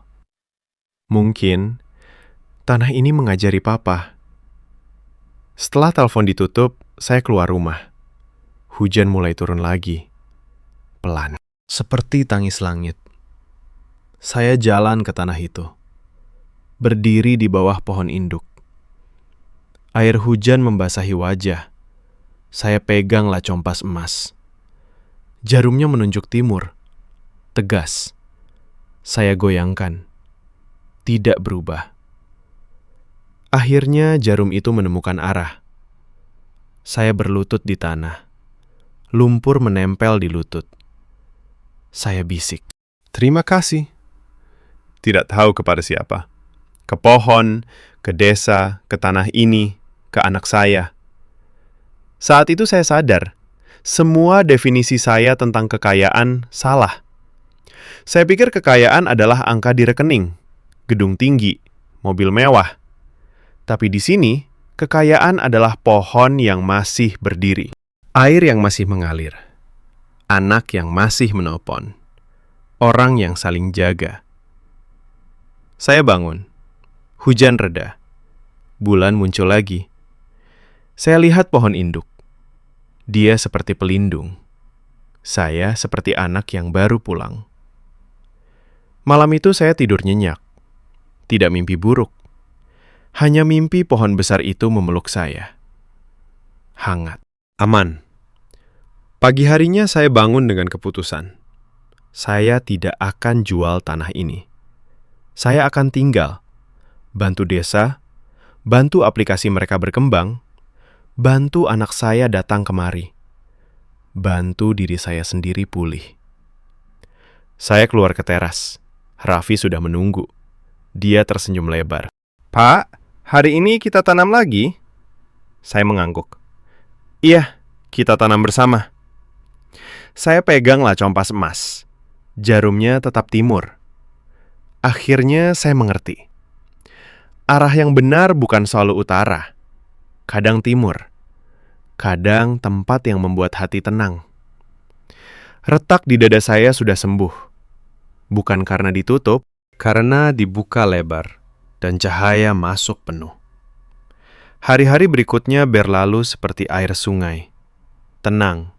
Mungkin tanah ini mengajari papa. Setelah telepon ditutup, saya keluar rumah. Hujan mulai turun lagi. Pelan. Seperti tangis langit. Saya jalan ke tanah itu. Berdiri di bawah pohon induk. Air hujan membasahi wajah. Saya pegang lacompas emas. Jarumnya menunjuk timur. Tegas. Saya goyangkan. Tidak berubah. Akhirnya jarum itu menemukan arah. Saya berlutut di tanah. Lumpur menempel di lutut. Saya bisik, "Terima kasih." Tidak tahu kepada siapa. Ke pohon, ke desa, ke tanah ini, ke anak saya. Saat itu saya sadar, semua definisi saya tentang kekayaan salah. Saya pikir kekayaan adalah angka di rekening, gedung tinggi, mobil mewah. Tapi di sini, kekayaan adalah pohon yang masih berdiri, air yang masih mengalir, anak yang masih menelpon, orang yang saling jaga. Saya bangun. Hujan reda. Bulan muncul lagi. Saya lihat pohon induk. Dia seperti pelindung. Saya seperti anak yang baru pulang. Malam itu saya tidur nyenyak. Tidak mimpi buruk. Hanya mimpi pohon besar itu memeluk saya. Hangat. Aman. Pagi harinya saya bangun dengan keputusan. Saya tidak akan jual tanah ini. Saya akan tinggal. Bantu desa. Bantu aplikasi mereka berkembang. Bantu anak saya datang kemari. Bantu diri saya sendiri pulih. Saya keluar ke teras. Raffi sudah menunggu. Dia tersenyum lebar. "Pak, hari ini kita tanam lagi?" Saya mengangguk. "Iya, kita tanam bersama." Saya pegang lacompas emas. Jarumnya tetap timur. Akhirnya saya mengerti. Arah yang benar bukan selalu utara. Kadang timur. Kadang tempat yang membuat hati tenang. Retak di dada saya sudah sembuh. Bukan karena ditutup, karena dibuka lebar dan cahaya masuk penuh. Hari-hari berikutnya berlalu seperti air sungai. Tenang,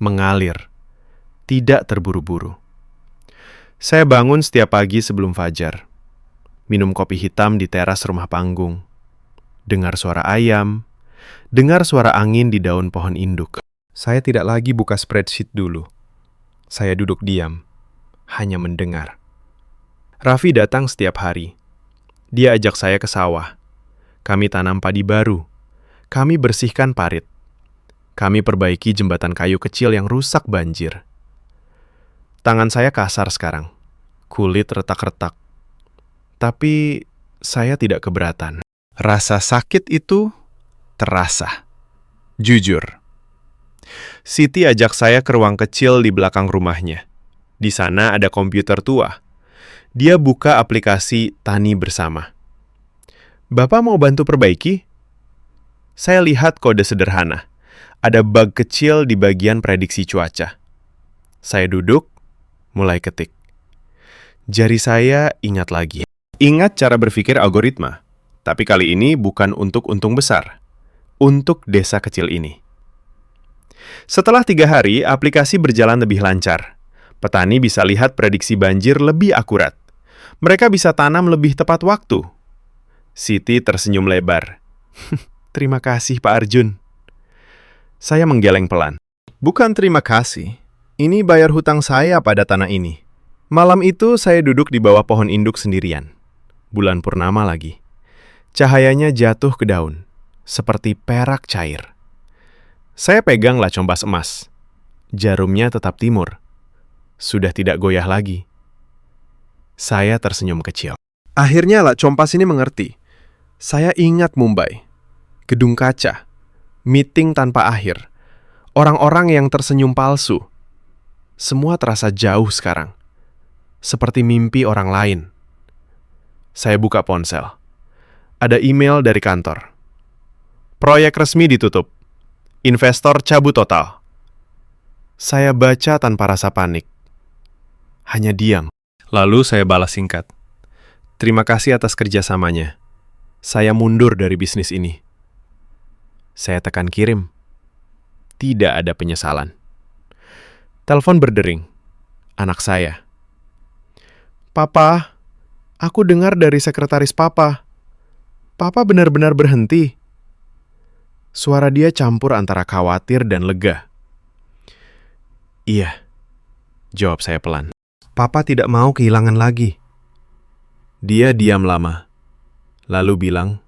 mengalir, tidak terburu-buru. Saya bangun setiap pagi sebelum fajar. Minum kopi hitam di teras rumah panggung. Dengar suara ayam, dengar suara angin di daun pohon induk. Saya tidak lagi buka spreadsheet dulu. Saya duduk diam. Hanya mendengar. Raffi datang setiap hari. Dia ajak saya ke sawah. Kami tanam padi baru. Kami bersihkan parit. Kami perbaiki jembatan kayu kecil yang rusak banjir. Tangan saya kasar sekarang. Kulit retak-retak. Tapi saya tidak keberatan. Rasa sakit itu terasa. Jujur. Siti ajak saya ke ruang kecil di belakang rumahnya. Di sana ada komputer tua. Dia buka aplikasi Tani Bersama. Bapak mau bantu perbaiki? Saya lihat kode sederhana. Ada bug kecil di bagian prediksi cuaca. Saya duduk, mulai ketik. Jari saya ingat lagi. Ingat cara berpikir algoritma. Tapi kali ini bukan untuk untung besar. Untuk desa kecil ini. Setelah 3 hari, aplikasi berjalan lebih lancar. Petani bisa lihat prediksi banjir lebih akurat. Mereka bisa tanam lebih tepat waktu. Siti tersenyum lebar. Terima kasih, Pak Arjun. Saya menggeleng pelan. Bukan terima kasih. Ini bayar hutang saya pada tanah ini. Malam itu saya duduk di bawah pohon induk sendirian. Bulan purnama lagi. Cahayanya jatuh ke daun, seperti perak cair. Saya pegang lah compas emas. Jarumnya tetap timur. Sudah tidak goyah lagi. Saya tersenyum kecil. Akhirnya lah compas ini mengerti. Saya ingat Mumbai. Gedung kaca. Meeting tanpa akhir. Orang-orang yang tersenyum palsu. Semua terasa jauh sekarang. Seperti mimpi orang lain. Saya buka ponsel. Ada email dari kantor. Proyek resmi ditutup. Investor cabut total. Saya baca tanpa rasa panik. Hanya diam. Lalu saya balas singkat. Terima kasih atas kerjasamanya. Saya mundur dari bisnis ini. Saya tekan kirim. Tidak ada penyesalan. Telepon berdering. Anak saya. Papa, aku dengar dari sekretaris Papa. Papa benar-benar berhenti. Suara dia campur antara khawatir dan lega. Iya, jawab saya pelan. Papa tidak mau kehilangan lagi. Dia diam lama. Lalu bilang,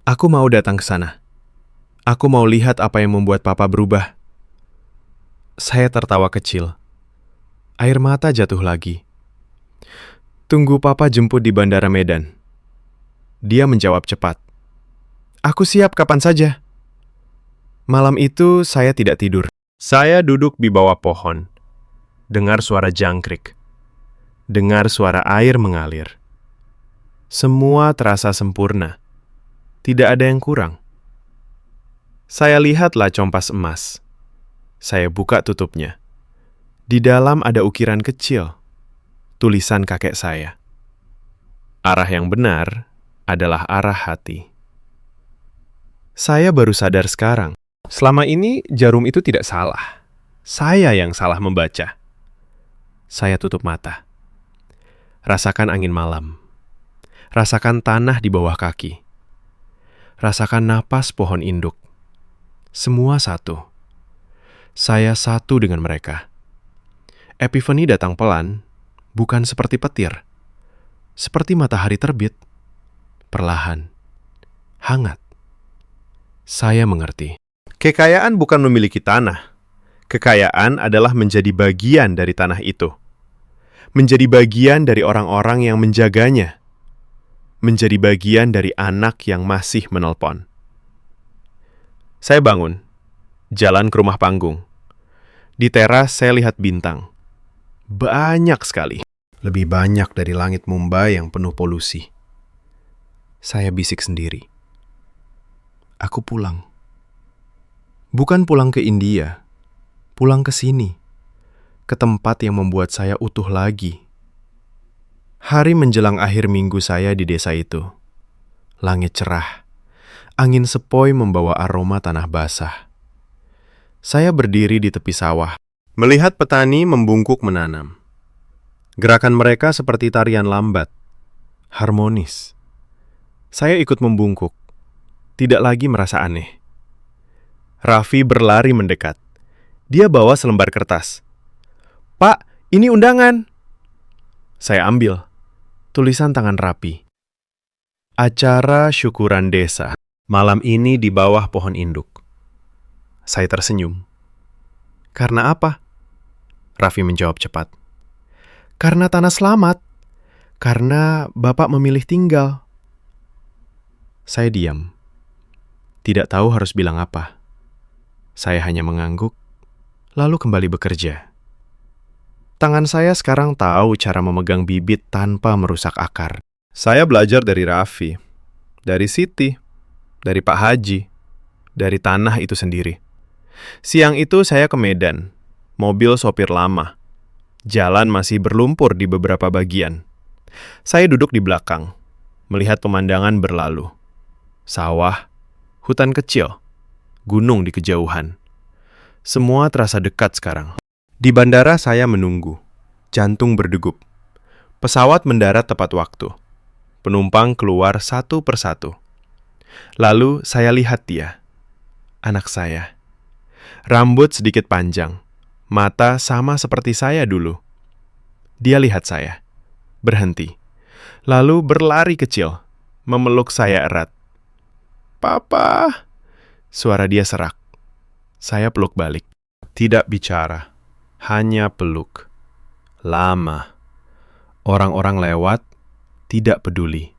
aku mau datang ke sana. Aku mau lihat apa yang membuat Papa berubah. Saya tertawa kecil. Air mata jatuh lagi. Tunggu Papa jemput di Bandara Medan. Dia menjawab cepat. Aku siap kapan saja. Malam itu saya tidak tidur. Saya duduk di bawah pohon. Dengar suara jangkrik. Dengar suara air mengalir. Semua terasa sempurna. Tidak ada yang kurang. Saya lihatlah compas emas. Saya buka tutupnya. Di dalam ada ukiran kecil. Tulisan kakek saya. Arah yang benar adalah arah hati. Saya baru sadar sekarang. Selama ini jarum itu tidak salah. Saya yang salah membaca. Saya tutup mata. Rasakan angin malam. Rasakan tanah di bawah kaki. Rasakan napas pohon induk. Semua satu. Saya satu dengan mereka. Epifani datang pelan, bukan seperti petir. Seperti matahari terbit. Perlahan. Hangat. Saya mengerti. Kekayaan bukan memiliki tanah. Kekayaan adalah menjadi bagian dari tanah itu. Menjadi bagian dari orang-orang yang menjaganya. Menjadi bagian dari anak yang masih menelpon. Saya bangun. Jalan ke rumah panggung. Di teras saya lihat bintang. Banyak sekali. Lebih banyak dari langit Mumbai yang penuh polusi. Saya bisik sendiri. Aku pulang. Bukan pulang ke India. Pulang ke sini. Ke tempat yang membuat saya utuh lagi. Hari menjelang akhir minggu saya di desa itu. Langit cerah. Angin sepoi membawa aroma tanah basah. Saya berdiri di tepi sawah, melihat petani membungkuk menanam. Gerakan mereka seperti tarian lambat, harmonis. Saya ikut membungkuk, tidak lagi merasa aneh. Raffi berlari mendekat. Dia bawa selembar kertas. Pak, ini undangan. Saya ambil. Tulisan tangan rapi. Acara syukuran desa. Malam ini di bawah pohon induk. Saya tersenyum. Karena apa? Raffi menjawab cepat. Karena tanah selamat. Karena Bapak memilih tinggal. Saya diam. Tidak tahu harus bilang apa. Saya hanya mengangguk, lalu kembali bekerja. Tangan saya sekarang tahu cara memegang bibit tanpa merusak akar. Saya belajar dari Raffi. Dari Siti, dari Pak Haji, dari tanah itu sendiri. Siang itu saya ke Medan, mobil sopir lama. Jalan masih berlumpur di beberapa bagian. Saya duduk di belakang, melihat pemandangan berlalu. Sawah, hutan kecil, gunung di kejauhan. Semua terasa dekat sekarang. Di bandara saya menunggu, jantung berdegup. Pesawat mendarat tepat waktu. Penumpang keluar satu persatu. Lalu saya lihat dia, anak saya. Rambut sedikit panjang, mata sama seperti saya dulu. Dia lihat saya, berhenti, lalu berlari kecil, memeluk saya erat. "Papa!" Suara dia serak. Saya peluk balik. Tidak bicara, hanya peluk. Lama. Orang-orang lewat, tidak peduli.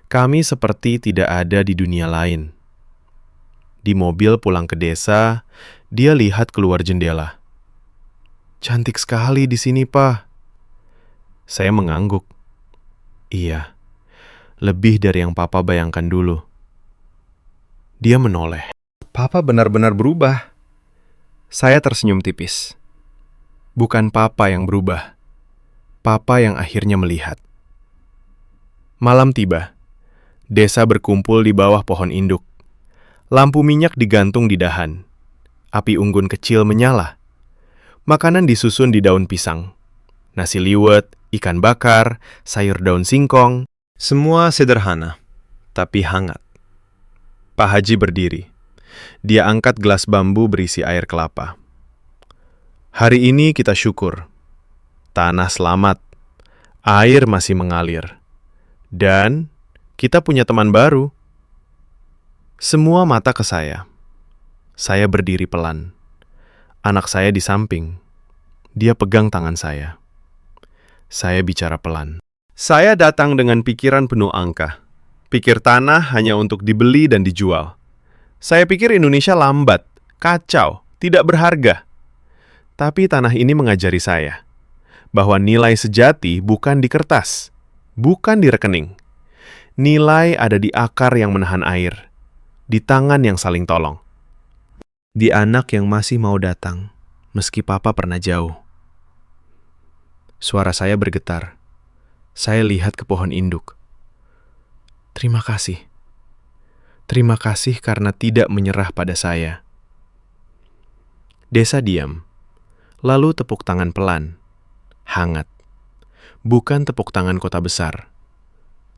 Kami seperti tidak ada di dunia lain. Di mobil pulang ke desa, dia lihat keluar jendela. "Cantik sekali di sini, Pa." Saya mengangguk. Iya, lebih dari yang Papa bayangkan dulu. Dia menoleh. "Papa benar-benar berubah." Saya tersenyum tipis. Bukan Papa yang berubah. Papa yang akhirnya melihat. Malam tiba. Desa berkumpul di bawah pohon induk. Lampu minyak digantung di dahan. Api unggun kecil menyala. Makanan disusun di daun pisang. Nasi liwet, ikan bakar, sayur daun singkong. Semua sederhana, tapi hangat. Pak Haji berdiri. Dia angkat gelas bambu berisi air kelapa. "Hari ini kita syukur. Tanah selamat. Air masih mengalir. Dan kita punya teman baru." Semua mata ke saya. Saya berdiri pelan. Anak saya di samping. Dia pegang tangan saya. Saya bicara pelan. Saya datang dengan pikiran penuh angka. Pikir tanah hanya untuk dibeli dan dijual. Saya pikir Indonesia lambat, kacau, tidak berharga. Tapi tanah ini mengajari saya bahwa nilai sejati bukan di kertas, bukan di rekening. Nilai ada di akar yang menahan air, di tangan yang saling tolong. Di anak yang masih mau datang, meski Papa pernah jauh. Suara saya bergetar. Saya lihat ke pohon induk. Terima kasih. Terima kasih karena tidak menyerah pada saya. Desa diam. Lalu tepuk tangan pelan. Hangat. Bukan tepuk tangan kota besar.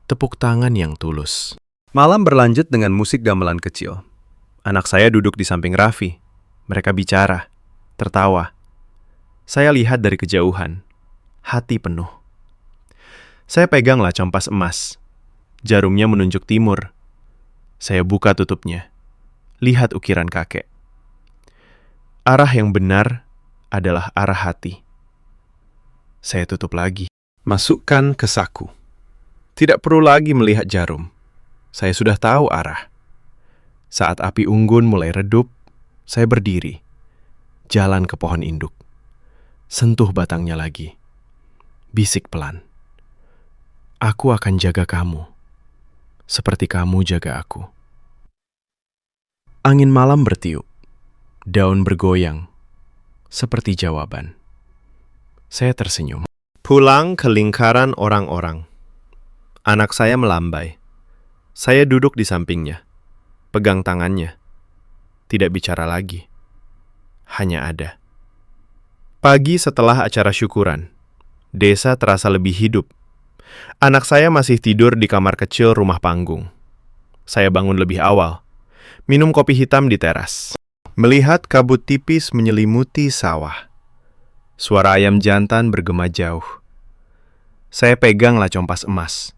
Tepuk tangan yang tulus. Malam berlanjut dengan musik gamelan kecil. Anak saya duduk di samping Raffi. Mereka bicara, tertawa. Saya lihat dari kejauhan. Hati penuh. Saya peganglah compas emas. Jarumnya menunjuk timur. Saya buka tutupnya. Lihat ukiran kakek. Arah yang benar adalah arah hati. Saya tutup lagi. Masukkan ke saku. Tidak perlu lagi melihat jarum. Saya sudah tahu arah. Saat api unggun mulai redup, saya berdiri. Jalan ke pohon induk. Sentuh batangnya lagi. Bisik pelan. Aku akan jaga kamu. Seperti kamu jaga aku. Angin malam bertiup. Daun bergoyang. Seperti jawaban. Saya tersenyum. Pulang ke lingkaran orang-orang. Anak saya melambai. Saya duduk di sampingnya. Pegang tangannya. Tidak bicara lagi. Hanya ada. Pagi setelah acara syukuran. Desa terasa lebih hidup. Anak saya masih tidur di kamar kecil rumah panggung. Saya bangun lebih awal. Minum kopi hitam di teras. Melihat kabut tipis menyelimuti sawah. Suara ayam jantan bergema jauh. Saya peganglah compas emas.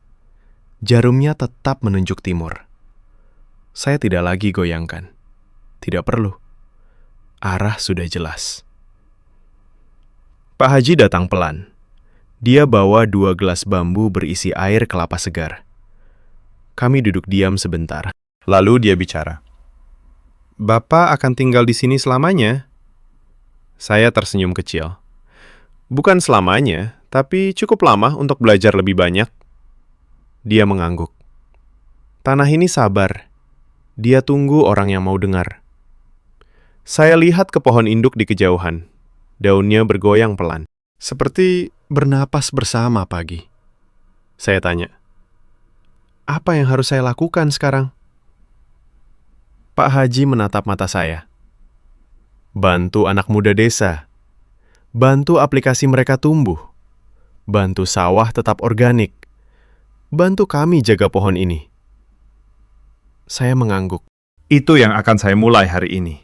Jarumnya tetap menunjuk timur. Saya tidak lagi goyangkan. Tidak perlu. Arah sudah jelas. Pak Haji datang pelan. Dia bawa 2 gelas bambu berisi air kelapa segar. Kami duduk diam sebentar. Lalu dia bicara. "Bapak akan tinggal di sini selamanya?" Saya tersenyum kecil. "Bukan selamanya, tapi cukup lama untuk belajar lebih banyak." Dia mengangguk. Tanah ini sabar. Dia tunggu orang yang mau dengar. Saya lihat ke pohon induk di kejauhan. Daunnya bergoyang pelan. Seperti bernapas bersama pagi. Saya tanya, apa yang harus saya lakukan sekarang? Pak Haji menatap mata saya. Bantu anak muda desa. Bantu aplikasi mereka tumbuh. Bantu sawah tetap organik. Bantu kami jaga pohon ini. Saya mengangguk. Itu yang akan saya mulai hari ini.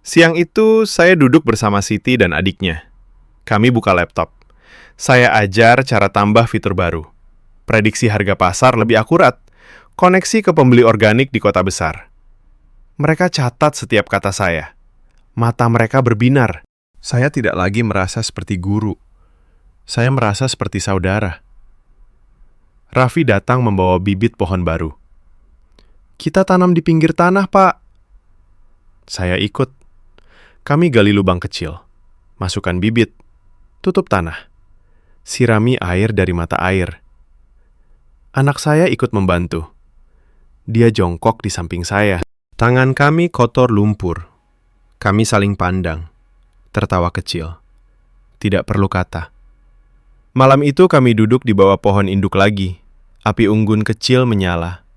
Siang itu, saya duduk bersama Siti dan adiknya. Kami buka laptop. Saya ajar cara tambah fitur baru. Prediksi harga pasar lebih akurat. Koneksi ke pembeli organik di kota besar. Mereka catat setiap kata saya. Mata mereka berbinar. Saya tidak lagi merasa seperti guru. Saya merasa seperti saudara. Raffi datang membawa bibit pohon baru. Kita tanam di pinggir tanah, Pak. Saya ikut. Kami gali lubang kecil. Masukkan bibit. Tutup tanah. Sirami air dari mata air. Anak saya ikut membantu. Dia jongkok di samping saya. Tangan kami kotor lumpur. Kami saling pandang. Tertawa kecil. Tidak perlu kata. Malam itu kami duduk di bawah pohon induk lagi. Api unggun kecil menyala.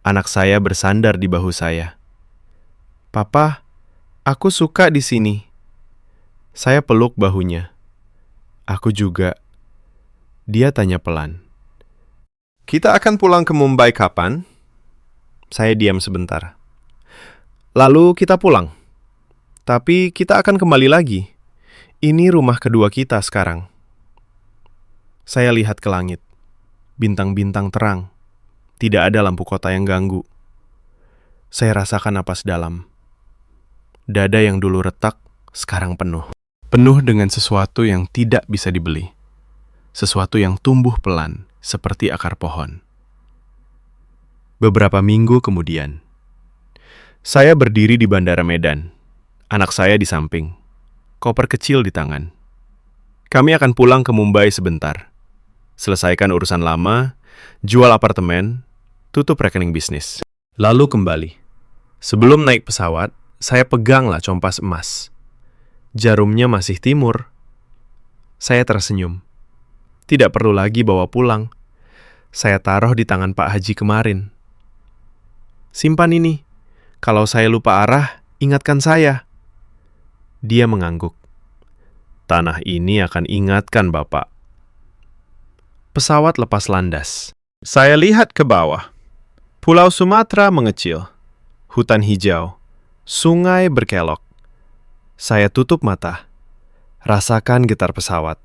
Anak saya bersandar di bahu saya. Papa, aku suka di sini. Saya peluk bahunya. Aku juga. Dia tanya pelan. Kita akan pulang ke Mumbai kapan? Saya diam sebentar. Lalu kita pulang. Tapi kita akan kembali lagi. Ini rumah kedua kita sekarang. Saya lihat ke langit. Bintang-bintang terang. Tidak ada lampu kota yang ganggu. Saya rasakan napas dalam. Dada yang dulu retak, sekarang penuh. Penuh dengan sesuatu yang tidak bisa dibeli. Sesuatu yang tumbuh pelan, seperti akar pohon. Beberapa minggu kemudian, saya berdiri di Bandara Medan. Anak saya di samping. Koper kecil di tangan. Kami akan pulang ke Mumbai sebentar. Selesaikan urusan lama, jual apartemen, tutup rekening bisnis. Lalu kembali. Sebelum naik pesawat, saya peganglah compas emas. Jarumnya masih timur. Saya tersenyum. Tidak perlu lagi bawa pulang. Saya taruh di tangan Pak Haji kemarin. Simpan ini. Kalau saya lupa arah, ingatkan saya. Dia mengangguk. Tanah ini akan ingatkan Bapak. Pesawat lepas landas. Saya lihat ke bawah. Pulau Sumatera mengecil. Hutan hijau. Sungai berkelok. Saya tutup mata. Rasakan getar pesawat.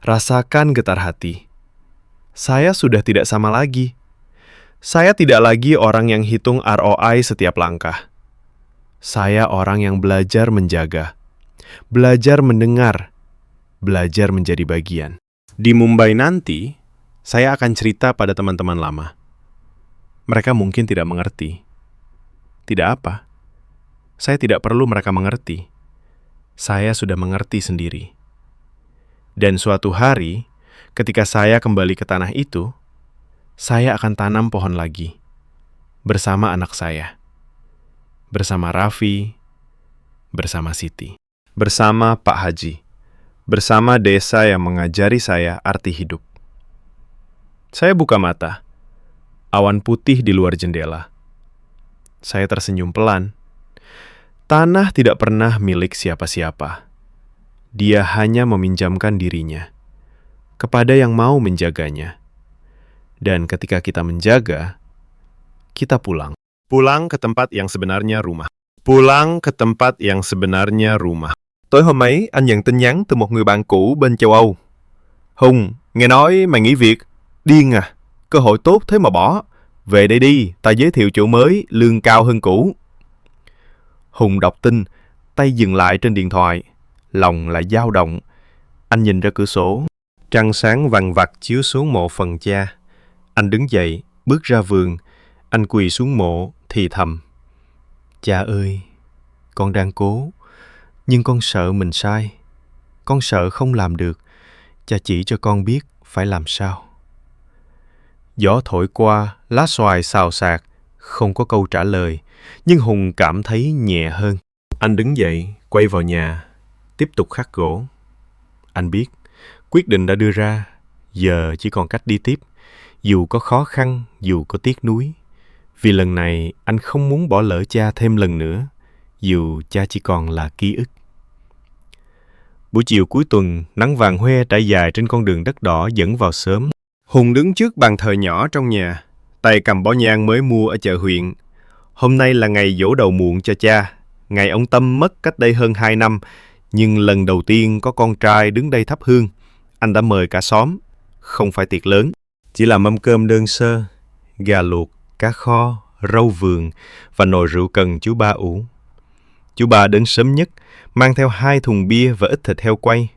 Rasakan getar hati. Saya sudah tidak sama lagi. Saya tidak lagi orang yang hitung ROI setiap langkah. Saya orang yang belajar menjaga. Belajar mendengar. Belajar menjadi bagian. Di Mumbai nanti, saya akan cerita pada teman-teman lama. Mereka mungkin tidak mengerti. Tidak apa. Saya tidak perlu mereka mengerti. Saya sudah mengerti sendiri. Dan suatu hari, ketika saya kembali ke tanah itu, saya akan tanam pohon lagi. Bersama anak saya. Bersama Raffi. Bersama Siti. Bersama Pak Haji. Bersama desa yang mengajari saya arti hidup. Saya buka mata. Awan putih di luar jendela. Saya tersenyum pelan. Tanah tidak pernah milik siapa-siapa. Dia hanya meminjamkan dirinya kepada yang mau menjaganya. Dan ketika kita menjaga, kita pulang. Pulang ke tempat yang sebenarnya rumah. Pulang ke tempat yang sebenarnya rumah. Tối hôm ấy, anh nhận tin nhắn từ một người bạn cũ bên châu Âu. Hùng, nghe nói mày nghỉ việc. Điên à, cơ hội tốt thế mà bỏ. Về đây đi, ta giới thiệu chỗ mới, lương cao hơn cũ. Hùng đọc tin, tay dừng lại trên điện thoại. Lòng lại dao động. Anh nhìn ra cửa sổ. Trăng sáng vằng vặc chiếu xuống mộ phần cha. Anh đứng dậy, bước ra vườn. Anh quỳ xuống mộ, thì thầm. Cha ơi, con đang cố. Nhưng con sợ mình sai. Con sợ không làm được. Cha chỉ cho con biết phải làm sao. Gió thổi qua, lá xoài xào xạc, không có câu trả lời, nhưng Hùng cảm thấy nhẹ hơn. Anh đứng dậy, quay vào nhà, tiếp tục khắc gỗ. Anh biết, quyết định đã đưa ra, giờ chỉ còn cách đi tiếp, dù có khó khăn, dù có tiếc nuối. Vì lần này, anh không muốn bỏ lỡ cha thêm lần nữa, dù cha chỉ còn là ký ức. Buổi chiều cuối tuần, nắng vàng hoe trải dài trên con đường đất đỏ dẫn vào xóm. Hùng đứng trước bàn thờ nhỏ trong nhà, tay cầm bó nhang mới mua ở chợ huyện. Hôm nay là ngày giỗ đầu muộn cho cha. Ngày ông Tâm mất cách đây hơn 2 năm, nhưng lần đầu tiên có con trai đứng đây thắp hương. Anh đã mời cả xóm, không phải tiệc lớn. Chỉ là mâm cơm đơn sơ, gà luộc, cá kho, rau vườn và nồi rượu cần chú Ba ủ. Chú Ba đến sớm nhất, mang theo 2 thùng bia và ít thịt heo quay.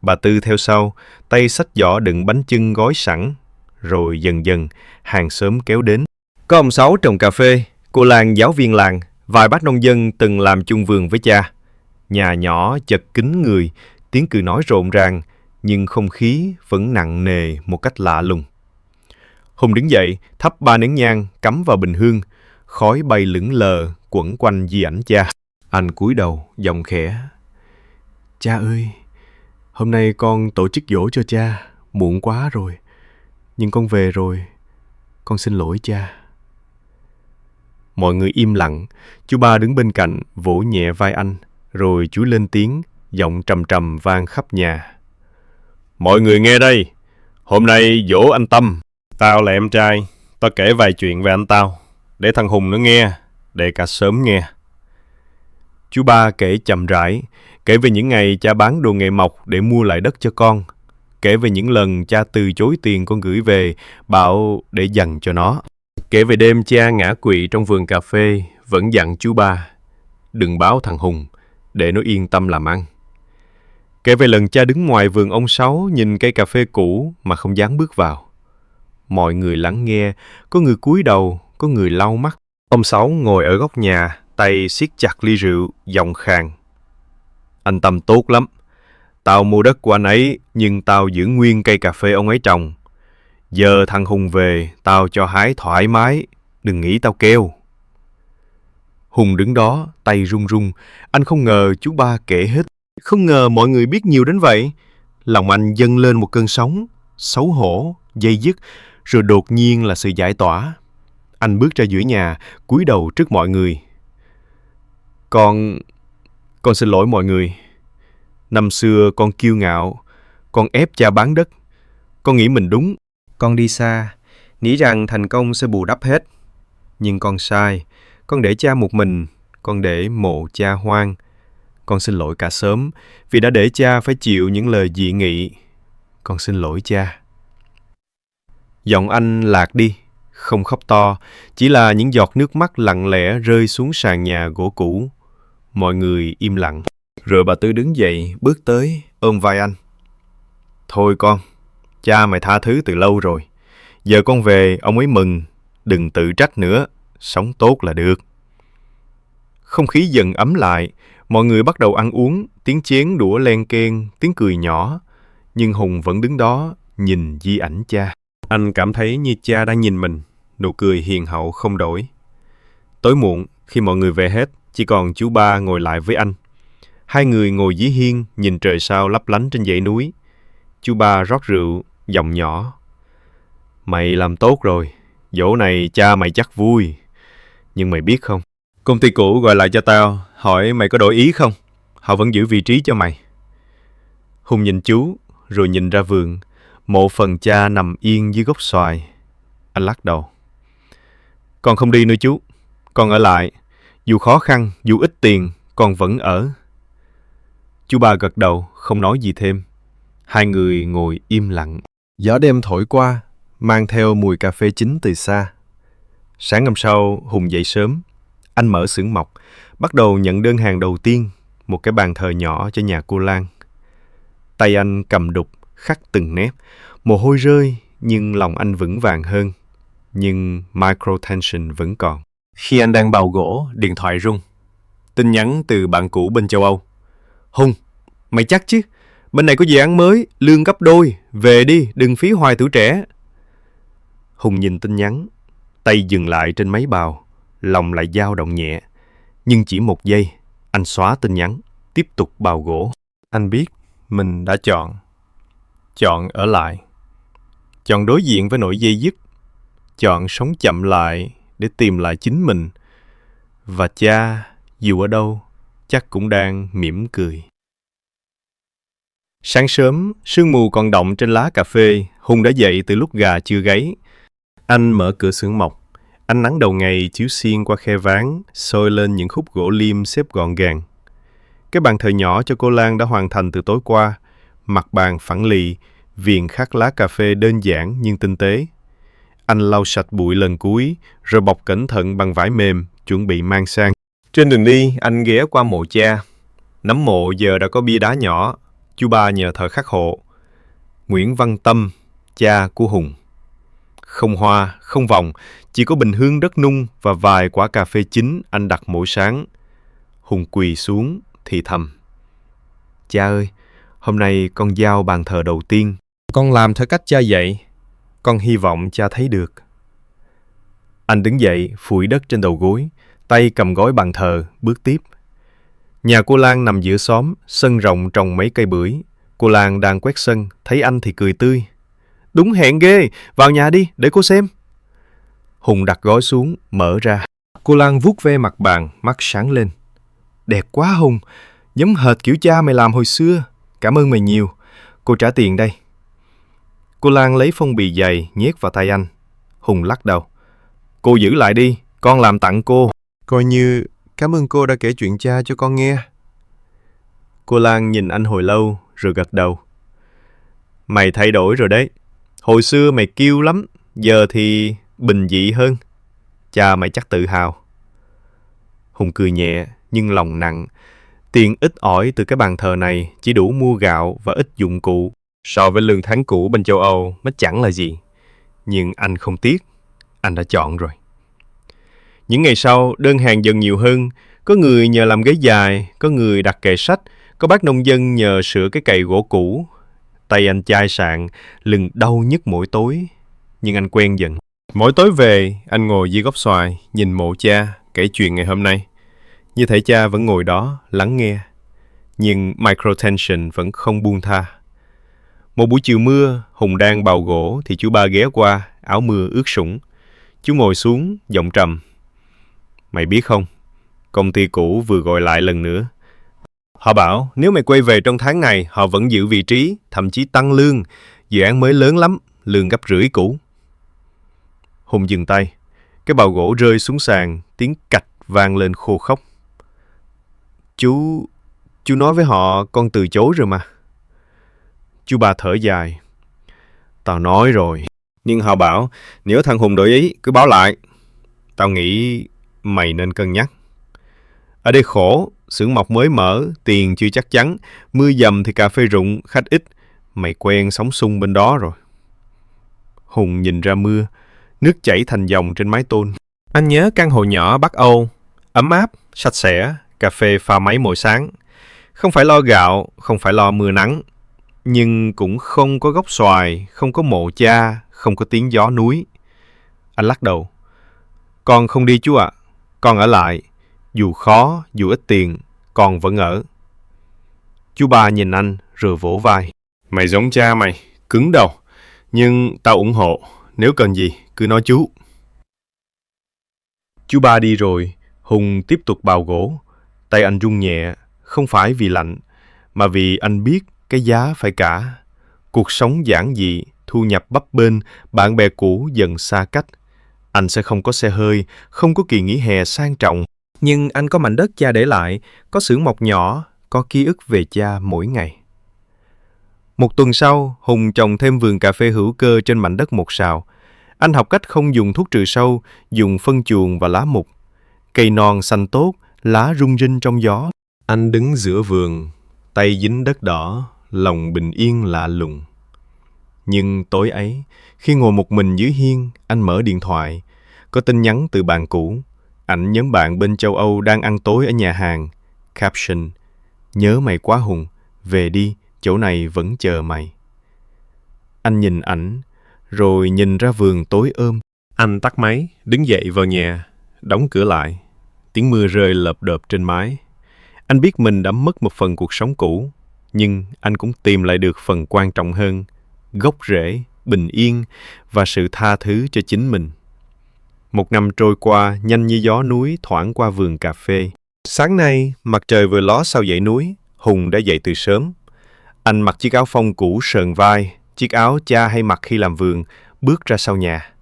Bà Tư theo sau, tay xách giỏ đựng bánh chưng gói sẵn. Rồi dần dần, hàng xóm kéo đến. Có ông Sáu trồng cà phê, cô Lan giáo viên làng, vài bác nông dân từng làm chung vườn với cha. Nhà nhỏ chật kín người, tiếng cười nói rộn ràng, nhưng không khí vẫn nặng nề một cách lạ lùng. Hùng đứng dậy, thắp 3 nén nhang, cắm vào bình hương, khói bay lững lờ, quẩn quanh di ảnh cha. Anh cúi đầu, giọng khẽ. Cha ơi, hôm nay con tổ chức giỗ cho cha, muộn quá rồi. Nhưng con về rồi, con xin lỗi cha. Mọi người im lặng, chú Ba đứng bên cạnh, vỗ nhẹ vai anh, rồi chú lên tiếng, giọng trầm trầm vang khắp nhà. Mọi người nghe đây, hôm nay giỗ anh Tâm. Tao là em trai, tao kể vài chuyện về anh tao, để thằng Hùng nó nghe, để cả xóm nghe. Chú Ba kể chậm rãi, kể về những ngày cha bán đồ nghề mộc để mua lại đất cho con, kể về những lần cha từ chối tiền con gửi về, bảo để dành cho nó. Kể về đêm cha ngã quỵ trong vườn cà phê, vẫn dặn chú Ba, đừng báo thằng Hùng, để nó yên tâm làm ăn. Kể về lần cha đứng ngoài vườn ông Sáu nhìn cây cà phê cũ mà không dám bước vào. Mọi người lắng nghe, có người cúi đầu, có người lau mắt. Ông Sáu ngồi ở góc nhà, tay siết chặt ly rượu, giọng khàn. Anh Tâm tốt lắm. Tao mua đất của anh ấy, nhưng tao giữ nguyên cây cà phê ông ấy trồng. Giờ thằng Hùng về, tao cho hái thoải mái, đừng nghĩ tao kêu. Hùng đứng đó, tay run run. Anh không ngờ chú Ba kể hết. Không ngờ mọi người biết nhiều đến vậy. Lòng anh dâng lên một cơn sóng, xấu hổ, dây dứt, rồi đột nhiên là sự giải tỏa. Anh bước ra giữa nhà, cúi đầu trước mọi người. Con xin lỗi mọi người. Năm xưa con kiêu ngạo, con ép cha bán đất. Con nghĩ mình đúng. Con đi xa, nghĩ rằng thành công sẽ bù đắp hết. Nhưng con sai, con để cha một mình, con để mộ cha hoang. Con xin lỗi cả xóm, vì đã để cha phải chịu những lời dị nghị. Con xin lỗi cha. Giọng anh lạc đi, không khóc to, chỉ là những giọt nước mắt lặng lẽ rơi xuống sàn nhà gỗ cũ. Mọi người im lặng. Rồi bà Tư đứng dậy, bước tới, ôm vai anh. Thôi con, cha mày tha thứ từ lâu rồi. Giờ con về, ông ấy mừng, đừng tự trách nữa, sống tốt là được. Không khí dần ấm lại, mọi người bắt đầu ăn uống, tiếng chén đũa len keng, tiếng cười nhỏ. Nhưng Hùng vẫn đứng đó, nhìn di ảnh cha. Anh cảm thấy như cha đang nhìn mình, nụ cười hiền hậu không đổi. Tối muộn, khi mọi người về hết, chỉ còn chú Ba ngồi lại với anh. Hai người ngồi dưới hiên, nhìn trời sao lấp lánh trên dãy núi. Chú Ba rót rượu, giọng nhỏ. Mày làm tốt rồi, dỗ này cha mày chắc vui. Nhưng mày biết không, công ty cũ gọi lại cho tao, hỏi mày có đổi ý không? Họ vẫn giữ vị trí cho mày. Hùng nhìn chú, rồi nhìn ra vườn. Mộ phần cha nằm yên dưới gốc xoài. Anh lắc đầu. Con không đi nữa chú, con ở lại. Dù khó khăn, dù ít tiền, con vẫn ở. Chú Ba gật đầu, không nói gì thêm. Hai người ngồi im lặng. Gió đêm thổi qua, mang theo mùi cà phê chín từ xa. Sáng hôm sau, Hùng dậy sớm. Anh mở xưởng mộc, bắt đầu nhận đơn hàng đầu tiên, một cái bàn thờ nhỏ cho nhà cô Lan. Tay anh cầm đục, khắc từng nét. Mồ hôi rơi, nhưng lòng anh vững vàng hơn. Nhưng microtension vẫn còn. Khi anh đang bào gỗ, điện thoại rung. Tin nhắn từ bạn cũ bên châu Âu. Hùng, mày chắc chứ? Bên này có dự án mới, lương gấp đôi. Về đi, đừng phí hoài tuổi trẻ. Hùng nhìn tin nhắn, tay dừng lại trên máy bào, lòng lại dao động nhẹ. Nhưng chỉ một giây, anh xóa tin nhắn, tiếp tục bào gỗ. Anh biết mình đã chọn ở lại, chọn đối diện với nỗi dây dứt, chọn sống chậm lại để tìm lại chính mình. Và cha, dù ở đâu, chắc cũng đang mỉm cười. Sáng sớm, sương mù còn đọng trên lá cà phê, Hùng đã dậy từ lúc gà chưa gáy. Anh mở cửa xưởng mộc, ánh nắng đầu ngày chiếu xuyên qua khe ván, soi lên những khúc gỗ lim xếp gọn gàng. Cái bàn thờ nhỏ cho cô Lan đã hoàn thành từ tối qua, mặt bàn phẳng lì, viền khắc lá cà phê đơn giản nhưng tinh tế. Anh lau sạch bụi lần cuối, rồi bọc cẩn thận bằng vải mềm, chuẩn bị mang sang. Trên đường đi, anh ghé qua mộ cha. Nấm mộ giờ đã có bia đá nhỏ, chú ba nhờ thợ khắc hộ. Nguyễn Văn Tâm, cha của Hùng. Không hoa, không vòng, chỉ có bình hương đất nung và vài quả cà phê chín anh đặt mỗi sáng. Hùng quỳ xuống, thì thầm. Cha ơi, hôm nay con giao bàn thờ đầu tiên. Con làm theo cách cha dạy. Con hy vọng cha thấy được. Anh đứng dậy, phủi đất trên đầu gối, tay cầm gói bàn thờ, bước tiếp. Nhà cô Lan nằm giữa xóm, sân rộng trồng mấy cây bưởi. Cô Lan đang quét sân, thấy anh thì cười tươi. Đúng hẹn ghê, vào nhà đi, để cô xem. Hùng đặt gói xuống, mở ra. Cô Lan vuốt ve mặt bàn, mắt sáng lên. Đẹp quá Hùng, giống hệt kiểu cha mày làm hồi xưa. Cảm ơn mày nhiều, cô trả tiền đây. Cô Lan lấy phong bì dày, nhét vào tay anh. Hùng lắc đầu. Cô giữ lại đi, con làm tặng cô. Coi như cảm ơn cô đã kể chuyện cha cho con nghe. Cô Lan nhìn anh hồi lâu, rồi gật đầu. Mày thay đổi rồi đấy. Hồi xưa mày kiêu lắm, giờ thì bình dị hơn. Cha mày chắc tự hào. Hùng cười nhẹ, nhưng lòng nặng. Tiền ít ỏi từ cái bàn thờ này chỉ đủ mua gạo và ít dụng cụ. So với lương tháng cũ bên châu Âu, nó chẳng là gì. Nhưng anh không tiếc, anh đã chọn rồi. Những ngày sau, đơn hàng dần nhiều hơn. Có người nhờ làm ghế dài, có người đặt kệ sách, có bác nông dân nhờ sửa cái cày gỗ cũ. Tay anh chai sạn, lưng đau nhức mỗi tối. Nhưng anh quen dần. Mỗi tối về, anh ngồi dưới gốc xoài, nhìn mộ cha, kể chuyện ngày hôm nay. Như thể cha vẫn ngồi đó, lắng nghe. Nhưng microtension vẫn không buông tha. Một buổi chiều mưa, Hùng đang bào gỗ thì chú ba ghé qua, áo mưa ướt sũng. Chú ngồi xuống, giọng trầm. Mày biết không, công ty cũ vừa gọi lại lần nữa. Họ bảo nếu mày quay về trong tháng này, họ vẫn giữ vị trí, thậm chí tăng lương. Dự án mới lớn lắm, lương gấp rưỡi cũ. Hùng dừng tay. Cái bào gỗ rơi xuống sàn, tiếng cạch vang lên khô khốc. Chú nói với họ con từ chối rồi mà. Chú ba thở dài. Tao nói rồi, nhưng họ bảo nếu thằng Hùng đổi ý, cứ báo lại. Tao nghĩ mày nên cân nhắc. Ở đây khổ, xưởng mộc mới mở, tiền chưa chắc chắn, mưa dầm thì cà phê rụng, khách ít. Mày quen sống sung bên đó rồi. Hùng nhìn ra mưa, nước chảy thành dòng trên mái tôn. Anh nhớ căn hộ nhỏ Bắc Âu, ấm áp, sạch sẽ, cà phê pha máy mỗi sáng. Không phải lo gạo, không phải lo mưa nắng. Nhưng cũng không có gốc xoài, không có mộ cha, không có tiếng gió núi. Anh lắc đầu. Con không đi chú ạ. Con ở lại. Dù khó, dù ít tiền, con vẫn ở. Chú ba nhìn anh rồi vỗ vai. Mày giống cha mày, cứng đầu. Nhưng tao ủng hộ. Nếu cần gì, cứ nói chú. Chú ba đi rồi, Hùng tiếp tục bào gỗ. Tay anh run nhẹ, không phải vì lạnh, mà vì anh biết cái giá phải cả. Cuộc sống giản dị, thu nhập bấp bênh, bạn bè cũ dần xa cách. Anh sẽ không có xe hơi, không có kỳ nghỉ hè sang trọng. Nhưng anh có mảnh đất cha để lại, có xưởng mộc nhỏ, có ký ức về cha mỗi ngày. Một tuần sau, Hùng trồng thêm vườn cà phê hữu cơ trên mảnh đất 1 sào. Anh học cách không dùng thuốc trừ sâu, dùng phân chuồng và lá mục. Cây non xanh tốt, lá rung rinh trong gió. Anh đứng giữa vườn, tay dính đất đỏ, lòng bình yên lạ lùng. Nhưng tối ấy, khi ngồi một mình dưới hiên, anh mở điện thoại. Có tin nhắn từ bạn cũ. Ảnh nhóm bạn bên châu Âu đang ăn tối ở nhà hàng. Caption: Nhớ mày quá Hùng, về đi, chỗ này vẫn chờ mày. Anh nhìn ảnh, rồi nhìn ra vườn tối Anh tắt máy, đứng dậy vào nhà, đóng cửa lại. Tiếng mưa rơi lợp đợp trên mái. Anh biết mình đã mất một phần cuộc sống cũ, nhưng anh cũng tìm lại được phần quan trọng hơn, gốc rễ, bình yên và sự tha thứ cho chính mình. Một năm trôi qua nhanh như gió núi thoảng qua vườn cà phê. Sáng nay, mặt trời vừa ló sau dãy núi, Hùng đã dậy từ sớm. Anh mặc chiếc áo phông cũ sờn vai, chiếc áo cha hay mặc khi làm vườn, bước ra sau nhà.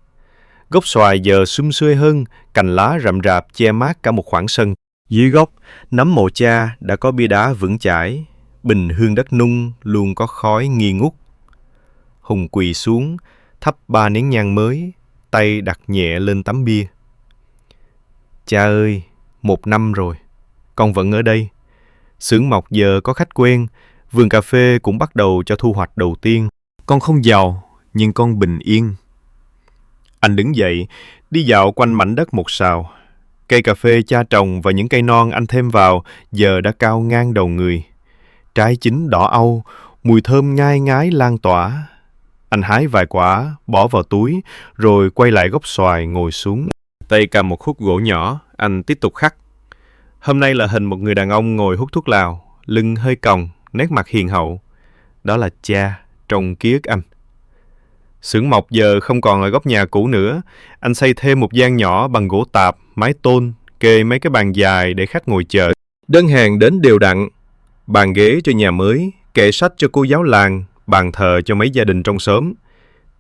Gốc xoài giờ sum xuê hơn, cành lá rậm rạp che mát cả một khoảng sân. Dưới gốc, nắm mộ cha đã có bia đá vững chãi, bình hương đất nung luôn có khói nghi ngút. Hùng quỳ xuống, thắp 3 nén nhang mới, tay đặt nhẹ lên tấm bia. Cha ơi, 1 năm rồi, con vẫn ở đây. Xưởng mộc giờ có khách quen, vườn cà phê cũng bắt đầu cho thu hoạch đầu tiên. Con không giàu, nhưng con bình yên. Anh đứng dậy, đi dạo quanh mảnh đất một sào. Cây cà phê cha trồng và những cây non anh thêm vào giờ đã cao ngang đầu người. Trái chín đỏ âu, mùi thơm ngai ngái lan tỏa. Anh hái vài quả, bỏ vào túi, rồi quay lại gốc xoài ngồi xuống. Tay cầm một khúc gỗ nhỏ, anh tiếp tục khắc. Hôm nay là hình một người đàn ông ngồi hút thuốc lào, lưng hơi còng, nét mặt hiền hậu. Đó là cha, trong ký ức anh. Xưởng mộc giờ không còn ở góc nhà cũ nữa. Anh xây thêm một gian nhỏ bằng gỗ tạp, mái tôn, kê mấy cái bàn dài để khách ngồi chờ. Đơn hàng đến đều đặn. Bàn ghế cho nhà mới, kệ sách cho cô giáo làng, bàn thờ cho mấy gia đình trong xóm.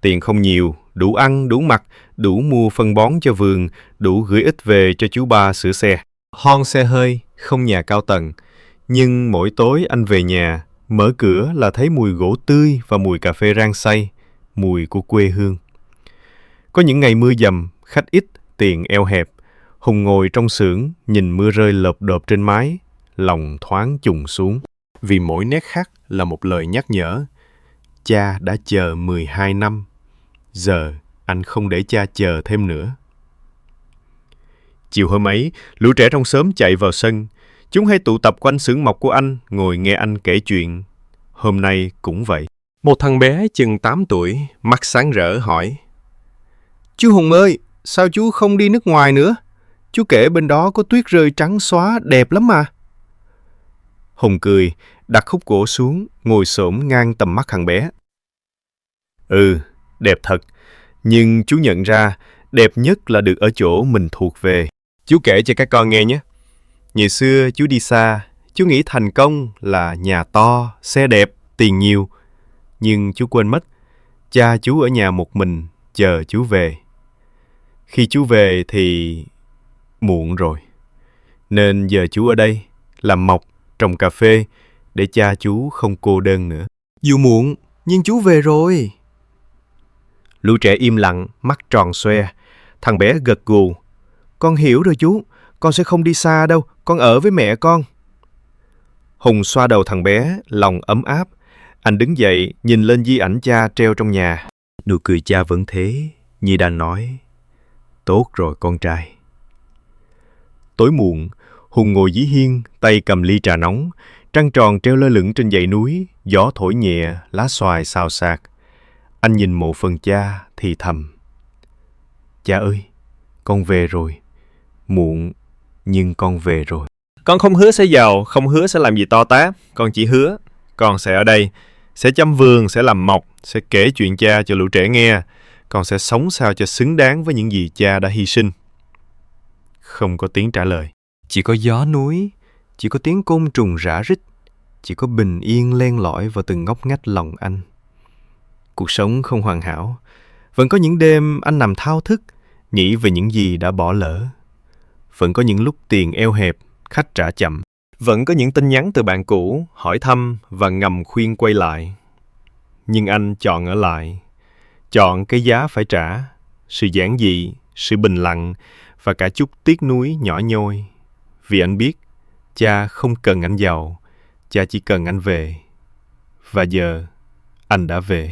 Tiền không nhiều, đủ ăn, đủ mặc, đủ mua phân bón cho vườn, đủ gửi ít về cho chú ba sửa xe. Hon xe hơi, không nhà cao tầng. Nhưng mỗi tối anh về nhà, mở cửa là thấy mùi gỗ tươi và mùi cà phê rang xay, mùi của quê hương. Có những ngày mưa dầm, khách ít, tiền eo hẹp. Hùng ngồi trong xưởng, nhìn mưa rơi lợp đợp trên mái, lòng thoáng trùng xuống. Vì mỗi nét khắc là một lời nhắc nhở. Cha đã chờ 12 năm. Giờ anh không để cha chờ thêm nữa. Chiều hôm ấy, lũ trẻ trong xóm chạy vào sân. Chúng hay tụ tập quanh xưởng mộc của anh, ngồi nghe anh kể chuyện. Hôm nay cũng vậy. Một thằng bé chừng 8 tuổi, mắt sáng rỡ hỏi. Chú Hùng ơi, sao chú không đi nước ngoài nữa? Chú kể bên đó có tuyết rơi trắng xóa, đẹp lắm mà. Hùng cười, đặt khúc gỗ xuống, ngồi xổm ngang tầm mắt thằng bé. Ừ, đẹp thật. Nhưng chú nhận ra, đẹp nhất là được ở chỗ mình thuộc về. Chú kể cho các con nghe nhé. Ngày xưa chú đi xa, chú nghĩ thành công là nhà to, xe đẹp, tiền nhiều. Nhưng chú quên mất, cha chú ở nhà một mình, chờ chú về. Khi chú về thì muộn rồi. Nên giờ chú ở đây, làm mộc, trồng cà phê, để cha chú không cô đơn nữa. Dù muộn, nhưng chú về rồi. Lũ trẻ im lặng, mắt tròn xoe. Thằng bé gật gù. Con hiểu rồi chú, con sẽ không đi xa đâu, con ở với mẹ con. Hùng xoa đầu thằng bé, lòng ấm áp. Anh đứng dậy, nhìn lên di ảnh cha treo trong nhà. Nụ cười cha vẫn thế, như đang nói, tốt rồi con trai. Tối muộn, Hùng ngồi dưới hiên, tay cầm ly trà nóng. Trăng tròn treo lơ lửng trên dãy núi, gió thổi nhẹ, lá xoài xào xạc. Anh nhìn mộ phần cha, thì thầm. Cha ơi, con về rồi. Muộn, nhưng con về rồi. Con không hứa sẽ giàu, không hứa sẽ làm gì to tát. Con chỉ hứa, con sẽ ở đây, sẽ chăm vườn, sẽ làm mộc, sẽ kể chuyện cha cho lũ trẻ nghe. Con sẽ sống sao cho xứng đáng với những gì cha đã hy sinh. Không có tiếng trả lời. Chỉ có gió núi, chỉ có tiếng côn trùng rã rít, chỉ có bình yên len lỏi vào từng ngóc ngách lòng anh. Cuộc sống không hoàn hảo. Vẫn có những đêm anh nằm thao thức, nghĩ về những gì đã bỏ lỡ. Vẫn có những lúc tiền eo hẹp, khách trả chậm. Vẫn có những tin nhắn từ bạn cũ, hỏi thăm và ngầm khuyên quay lại. Nhưng anh chọn ở lại. Chọn cái giá phải trả. Sự giản dị, sự bình lặng và cả chút tiếc nuối nhỏ nhoi. Vì anh biết, cha không cần anh giàu, cha chỉ cần anh về. Và giờ, anh đã về.